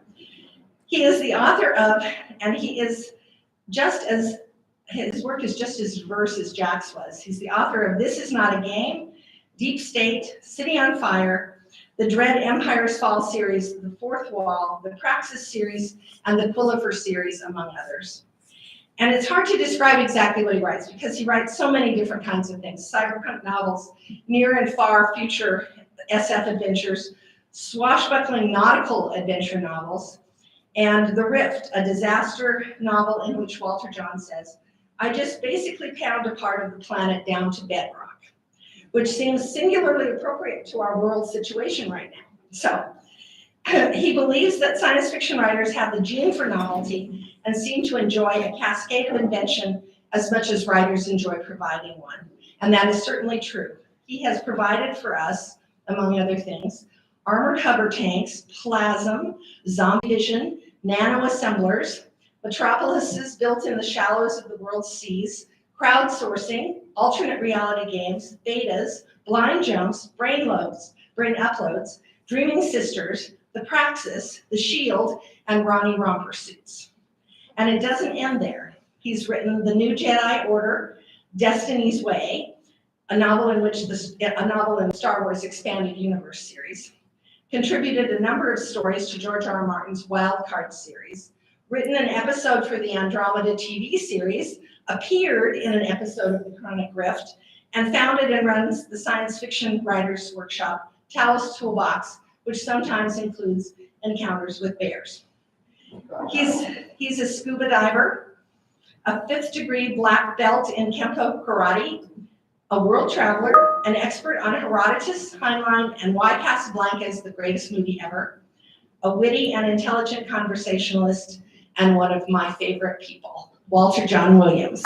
he is the author of, and he is just as, his work is just as diverse as Jack's was. He's the author of This Is Not a Game, Deep State, City on Fire, the Dread Empire's Fall series, The Fourth Wall, the Praxis series, and the Quillifer series, among others. And it's hard to describe exactly what he writes because he writes so many different kinds of things: cyberpunk novels, near and far future SF adventures, swashbuckling nautical adventure novels, and The Rift, a disaster novel in which Walter John says, "I just basically pound a part of the planet down to bedrock," which seems singularly appropriate to our world situation right now. So he believes that science fiction writers have the gene for novelty and seem to enjoy a cascade of invention as much as writers enjoy providing one. And that is certainly true. He has provided for us, among other things, armored hover tanks, plasm, zombie vision, nano-assemblers, metropolises built in the shallows of the world's seas, crowdsourcing, alternate reality games, betas, blind jumps, brain uploads, dreaming sisters, the Praxis, the Shield, and Ronnie Romper suits. And it doesn't end there. He's written The New Jedi Order, Destiny's Way, a novel in the Star Wars Expanded Universe series, contributed a number of stories to George R. R. Martin's Wild Card series, written an episode for the Andromeda TV series, appeared in an episode of The Chronic Rift, and founded and runs the science fiction writers workshop, Tao's Toolbox, which sometimes includes encounters with bears. He's a scuba diver, a 5th degree black belt in Kempo karate, a world traveler, an expert on Herodotus, Heinlein, and why Casablanca is the greatest movie ever, a witty and intelligent conversationalist, and one of my favorite people, Walter John Williams.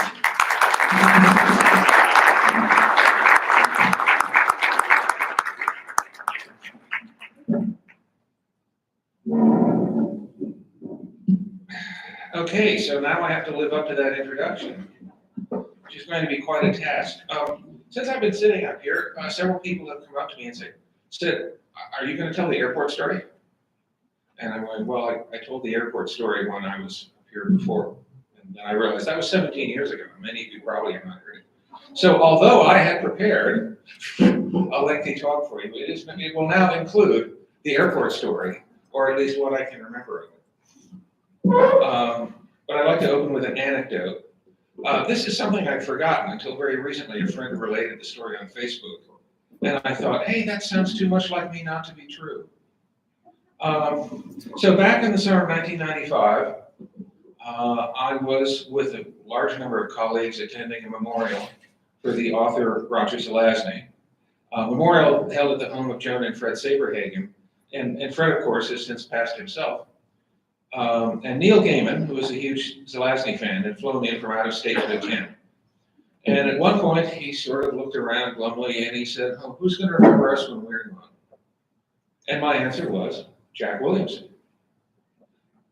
Okay, so now I have to live up to that introduction, which is going to be quite a task. Since I've been sitting up here, several people have come up to me and said, "Sid, are you going to tell the airport story?" And I'm going, well, I told the airport story when I was up here before. And then I realized that was 17 years ago. Many of you probably have not heard it. So although I had prepared a lengthy talk for you, it will now include the airport story, or at least what I can remember of it. But I'd like to open with an anecdote. This is something I'd forgotten until very recently. A friend related the story on Facebook. And I thought, hey, that sounds too much like me not to be true. So back in the summer of 1995, I was with a large number of colleagues attending a memorial for the author Roger Zelazny. Memorial held at the home of Joan and Fred Saberhagen. And Fred, of course, has since passed himself. And Neil Gaiman, who was a huge Zelazny fan, had flown in from out of state to attend. And at one point, he sort of looked around glumly and he said, "Oh, who's going to remember us when we're gone?" And my answer was Jack Williamson.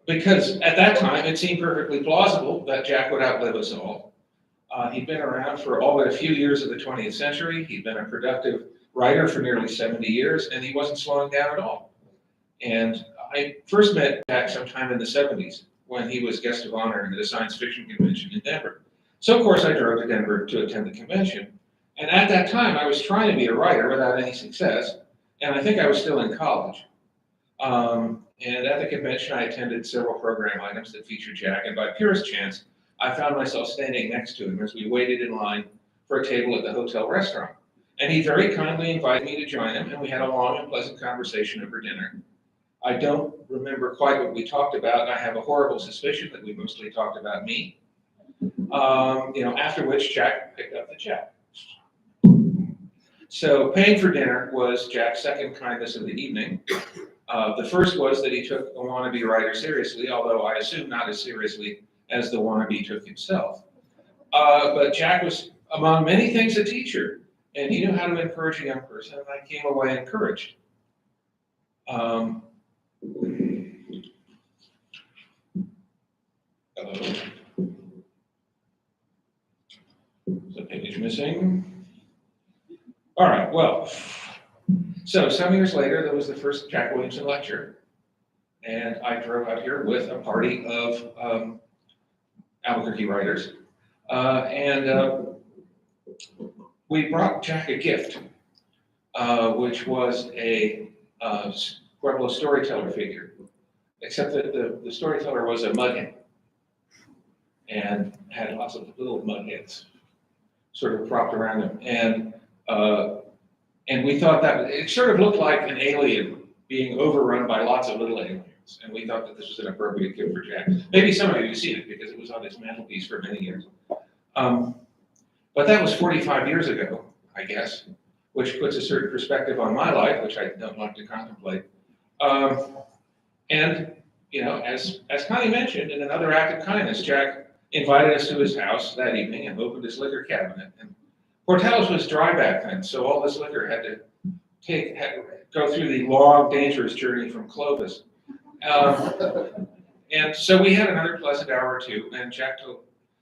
Because at that time, it seemed perfectly plausible that Jack would outlive us all. He'd been around for all but a few years of the 20th century. He'd been a productive writer for nearly 70 years, and he wasn't slowing down at all. And I first met Jack sometime in the 70s when he was guest of honor at a science fiction convention in Denver. So, of course, I drove to Denver to attend the convention. And at that time, I was trying to be a writer without any success, and I think I was still in college. And at the convention, I attended several program items that featured Jack, and by purest chance, I found myself standing next to him as we waited in line for a table at the hotel restaurant. And he very kindly invited me to join him, and we had a long and pleasant conversation over dinner. I don't remember quite what we talked about, and I have a horrible suspicion that we mostly talked about me. After which Jack picked up the check. So paying for dinner was Jack's second kindness of the evening. The first was that he took the wannabe writer seriously, although I assume not as seriously as the wannabe took himself. But Jack was, among many things, a teacher. And he knew how to encourage a young person, and I came away encouraged. Hello. Is a page missing? All right, well, so some years later, there was the first Jack Williamson lecture. And I drove out here with a party of Albuquerque writers. We brought Jack a gift, which was a Pueblo storyteller figure, except that the storyteller was a mudhead and had lots of little mudheads sort of propped around him. And we thought that it sort of looked like an alien being overrun by lots of little aliens. And we thought that this was an appropriate gift for Jack. Maybe some of you have seen it because it was on his mantelpiece for many years. But that was 45 years ago, I guess, which puts a certain perspective on my life, which I don't like to contemplate. And, you know, as Connie mentioned, in another act of kindness, Jack invited us to his house that evening and opened his liquor cabinet. And Portales was dry back then, so all this liquor had to go through the long, dangerous journey from Clovis. And so we had another pleasant hour or two, and Jack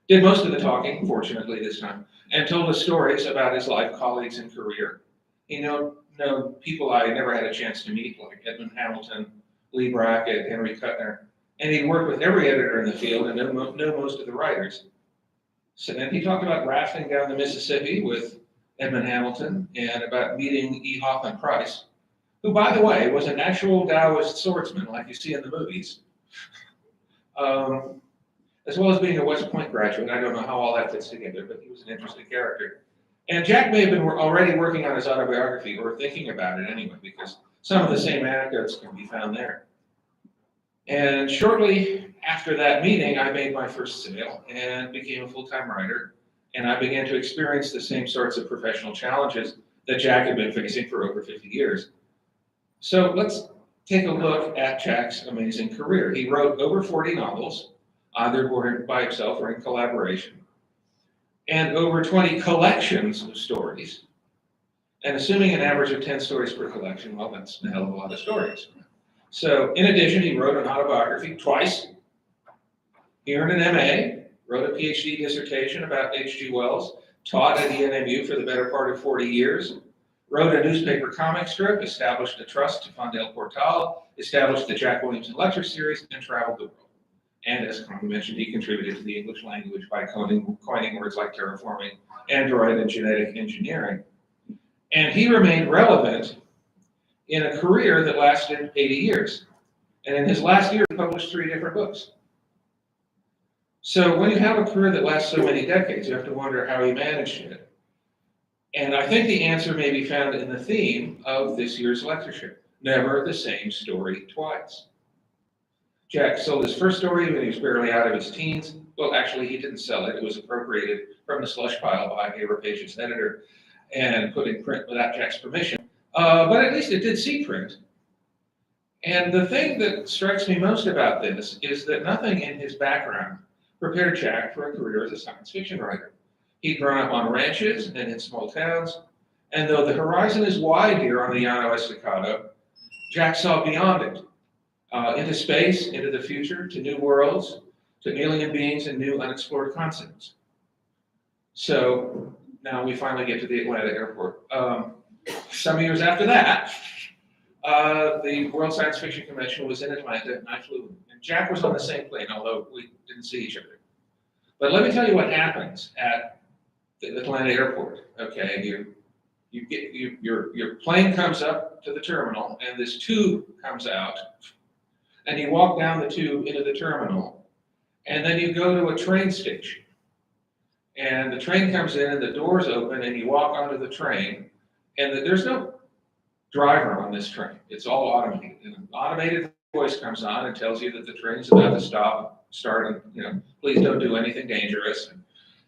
did most of the talking, fortunately this time, and told us stories about his life, colleagues, and career. He know people I never had a chance to meet, like Edmund Hamilton, Lee Brackett, Henry Kuttner, and he'd worked with every editor in the field and know most of the writers. So then he talked about rafting down the Mississippi with Edmund Hamilton and about meeting E. Hoffman Price, who, by the way, was an actual Taoist swordsman like you see in the movies, as well as being a West Point graduate. I don't know how all that fits together, but he was an interesting character. And Jack may have been already working on his autobiography, or thinking about it anyway, because some of the same anecdotes can be found there. And shortly after that meeting, I made my first sale and became a full-time writer. And I began to experience the same sorts of professional challenges that Jack had been facing for over 50 years. So let's take a look at Jack's amazing career. He wrote over 40 novels, either by himself or in collaboration, and over 20 collections of stories. And assuming an average of 10 stories per collection, well, that's a hell of a lot of stories. So in addition, he wrote an autobiography twice. He earned an MA, wrote a PhD dissertation about H.G. Wells, taught at ENMU for the better part of 40 years, wrote a newspaper comic strip, established a trust to fund El Portal, established the Jack Williamson Lecture Series, and traveled the world. And as Connie mentioned, he contributed to the English language by coining words like terraforming, android, and genetic engineering. And he remained relevant in a career that lasted 80 years. And in his last year, he published 3 different books. So when you have a career that lasts so many decades, you have to wonder how he managed it. And I think the answer may be found in the theme of this year's lectureship: never the same story twice. Jack sold his first story when he was barely out of his teens. Well, actually, he didn't sell it. It was appropriated from the slush pile by a rapacious editor and put in print without Jack's permission. But at least it did see print. And the thing that strikes me most about this is that nothing in his background prepared Jack for a career as a science fiction writer. He'd grown up on ranches and in small towns, and though the horizon is wide here on the Llano Estacado, Jack saw beyond it, into space, into the future, to new worlds, to alien beings and new unexplored concepts. So now we finally get to the Atlanta airport. Some years after that, the World Science Fiction Convention was in Atlanta, and I flew. And Jack was on the same plane, although we didn't see each other. But let me tell you what happens at the Atlanta airport. Okay, your plane comes up to the terminal, and this tube comes out, and you walk down the tube into the terminal, and then you go to a train station. And the train comes in, and the doors open, and you walk onto the train, and there's no driver on this train. It's all automated. And an automated voice comes on and tells you that the train's about to start, and please don't do anything dangerous.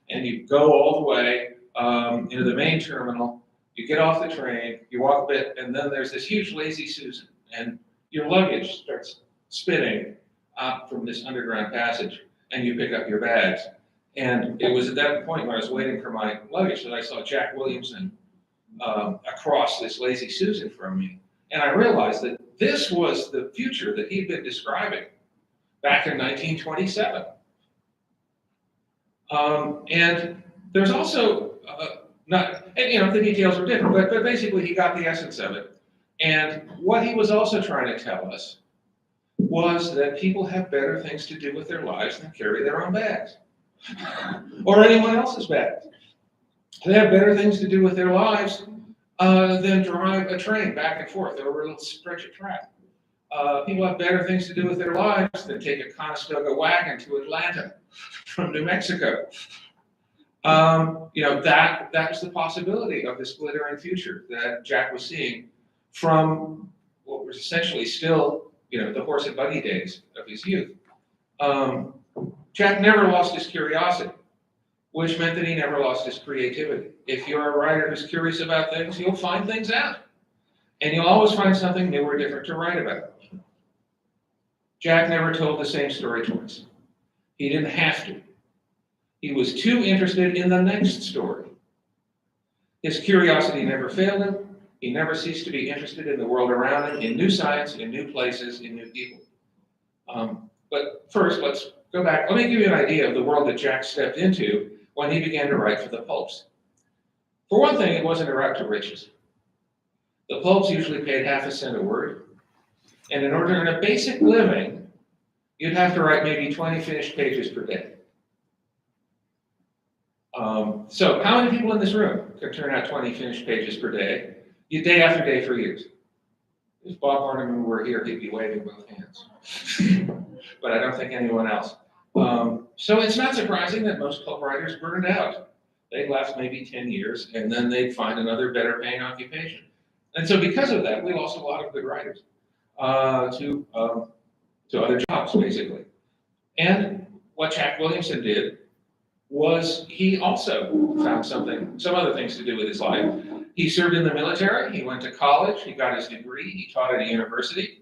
And you go all the way into the main terminal. You get off the train, you walk a bit, and then there's this huge lazy Susan, and your luggage starts spinning out from this underground passage, and you pick up your bags. And it was at that point when I was waiting for my luggage that I saw Jack Williamson across this Lazy Susan from me. And I realized that this was the future that he'd been describing back in 1927. And there's also the details were different, but basically he got the essence of it. And what he was also trying to tell us was that people have better things to do with their lives than carry their own bags or anyone else's bags. They have better things to do with their lives than drive a train back and forth over a little stretch of track. People have better things to do with their lives than take a Conestoga wagon to Atlanta from New Mexico. That was the possibility of this glittering future that Jack was seeing from what was essentially still, the horse and buggy days of his youth. Jack never lost his curiosity, which meant that he never lost his creativity. If you're a writer who's curious about things, you'll find things out. And you'll always find something new or different to write about. Jack never told the same story twice. He didn't have to. He was too interested in the next story. His curiosity never failed him. He never ceased to be interested in the world around him, in new science, in new places, in new people. But first, let's go back. Let me give you an idea of the world that Jack stepped into when he began to write for the pulps. For one thing, it wasn't a route to riches. The pulps usually paid half a cent a word. And in order to earn a basic living, you'd have to write maybe 20 finished pages per day. So how many people in this room can turn out 20 finished pages per day, day after day for years? If Bob Barnum were here, he'd be waving both hands. But I don't think anyone else. So it's not surprising that most pulp writers burned out. They left maybe 10 years, and then they'd find another better paying occupation. And so because of that, we lost a lot of good writers to other jobs, basically. And what Jack Williamson did was he also found some other things to do with his life. He served in the military, he went to college, he got his degree, he taught at a university.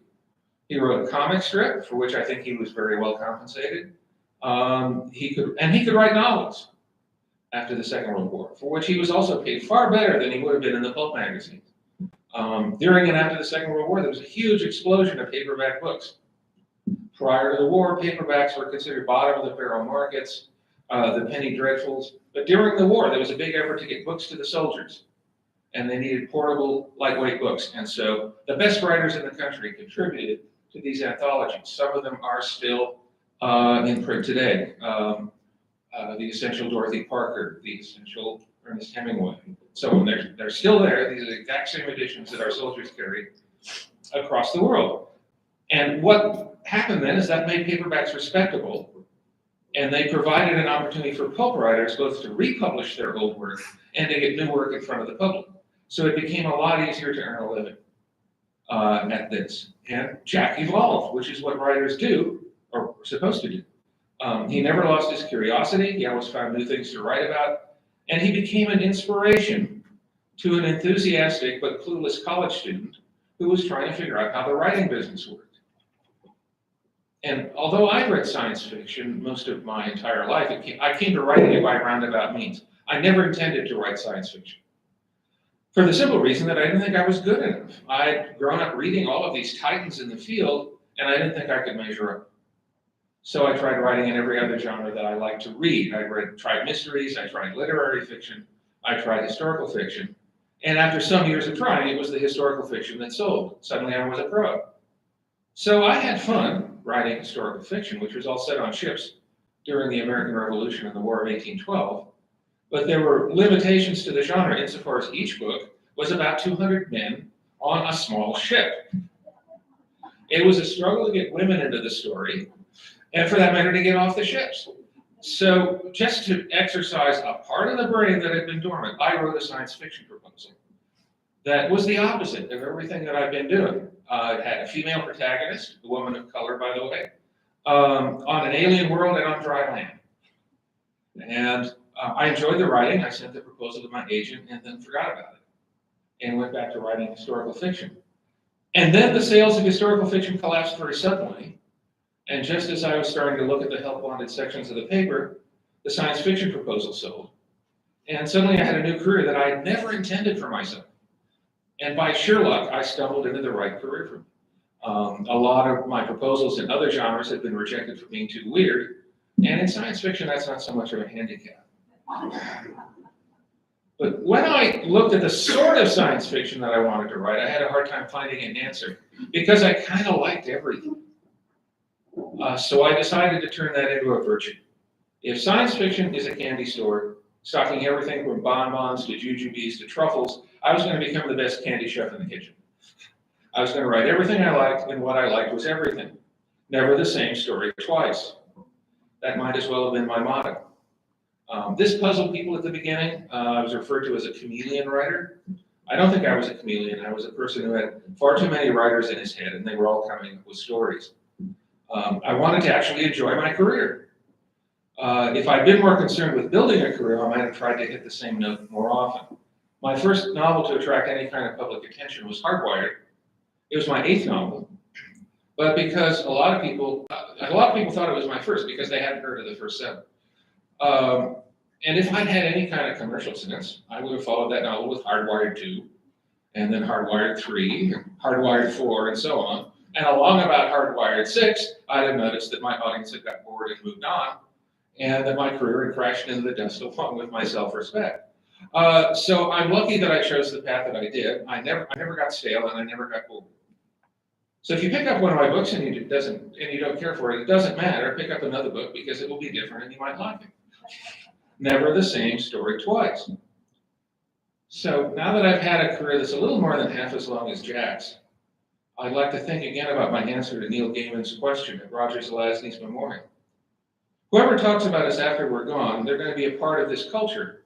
He wrote a comic strip, for which I think he was very well compensated. He could write novels after the Second World War, for which he was also paid far better than he would have been in the pulp magazines. During and after the Second World War, there was a huge explosion of paperback books. Prior to the war, paperbacks were considered bottom of the barrel markets, the penny dreadfuls. But during the war, there was a big effort to get books to the soldiers. And they needed portable, lightweight books. And so the best writers in the country contributed to these anthologies. Some of them are still in print today. The Essential Dorothy Parker, The Essential Ernest Hemingway. So when they're still there, these are the exact same editions that our soldiers carried across the world. And what happened then is that made paperbacks respectable, and they provided an opportunity for pulp writers both to republish their old work and to get new work in front of the public. So it became a lot easier to earn a living at this. And Jack evolved, which is what writers do, or are supposed to do. He never lost his curiosity. He always found new things to write about. And he became an inspiration to an enthusiastic but clueless college student who was trying to figure out how the writing business worked. And although I've read science fiction most of my entire life, I came to writing it by roundabout means. I never intended to write science fiction. For the simple reason that I didn't think I was good enough. I'd grown up reading all of these titans in the field, and I didn't think I could measure up. So I tried writing in every other genre that I like to read. I tried mysteries, I tried literary fiction, I tried historical fiction. And after some years of trying, it was the historical fiction that sold. Suddenly I was a pro. So I had fun writing historical fiction, which was all set on ships during the American Revolution and the War of 1812. But there were limitations to the genre insofar as each book was about 200 men on a small ship. It was a struggle to get women into the story, and for that matter, to get off the ships. So just to exercise a part of the brain that had been dormant, I wrote a science fiction proposal that was the opposite of everything that I've been doing. It had a female protagonist, a woman of color, by the way, on an alien world and on dry land. And I enjoyed the writing. I sent the proposal to my agent and then forgot about it and went back to writing historical fiction. And then the sales of historical fiction collapsed very suddenly. And just as I was starting to look at the help wanted sections of the paper, the science fiction proposal sold. And suddenly I had a new career that I had never intended for myself. And by sheer luck, I stumbled into the right career for me. A lot of my proposals in other genres had been rejected for being too weird. And in science fiction, that's not so much of a handicap. But when I looked at the sort of science fiction that I wanted to write, I had a hard time finding an answer because I kind of liked everything. So I decided to turn that into a virtue. If science fiction is a candy store, stocking everything from bonbons to jujubes to truffles, I was going to become the best candy chef in the kitchen. I was going to write everything I liked, and what I liked was everything. Never the same story twice. That might as well have been my motto. This puzzled people at the beginning. I was referred to as a chameleon writer. I don't think I was a chameleon. I was a person who had far too many writers in his head, and they were all coming up with stories. I wanted to actually enjoy my career. If I'd been more concerned with building a career, I might have tried to hit the same note more often. My first novel to attract any kind of public attention was Hardwired. It was my 8th novel, but because a lot of people thought it was my first because they hadn't heard of the first 7. And if I'd had any kind of commercial sense, I would have followed that novel with Hardwired 2, and then Hardwired 3, and Hardwired 4, and so on. And along about Hardwired 6, I'd have noticed that my audience had got bored and moved on, and that my career had crashed into the dust along with my self-respect. So I'm lucky that I chose the path that I did. I never got stale, and I never got bored. So if you pick up one of my books and you don't care for it, it doesn't matter. Pick up another book because it will be different and you might like it. Never the same story twice. So now that I've had a career that's a little more than half as long as Jack's, I'd like to think again about my answer to Neil Gaiman's question at Roger Zelazny's memorial. Whoever talks about us after we're gone, they're going to be a part of this culture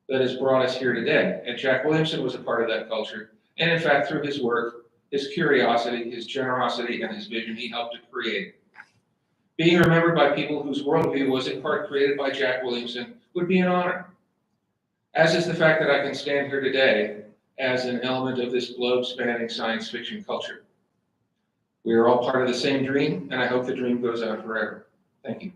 that has brought us here today. And Jack Williamson was a part of that culture. And in fact, through his work, his curiosity, his generosity, and his vision, he helped to create. Being remembered by people whose worldview was in part created by Jack Williamson would be an honor. As is the fact that I can stand here today as an element of this globe-spanning science fiction culture. We are all part of the same dream, and I hope the dream goes on forever. Thank you.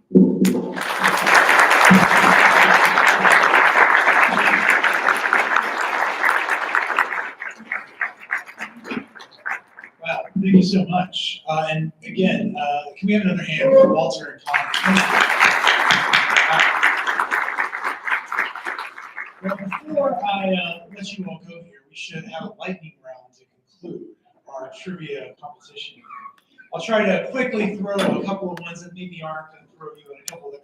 Wow, thank you so much. And again, can we have another hand for Walter and Connie? Well, before I let you all go here, we should have a lightning round to conclude our trivia competition. I'll try to quickly throw a couple of ones that maybe aren't going to throw you, and a couple that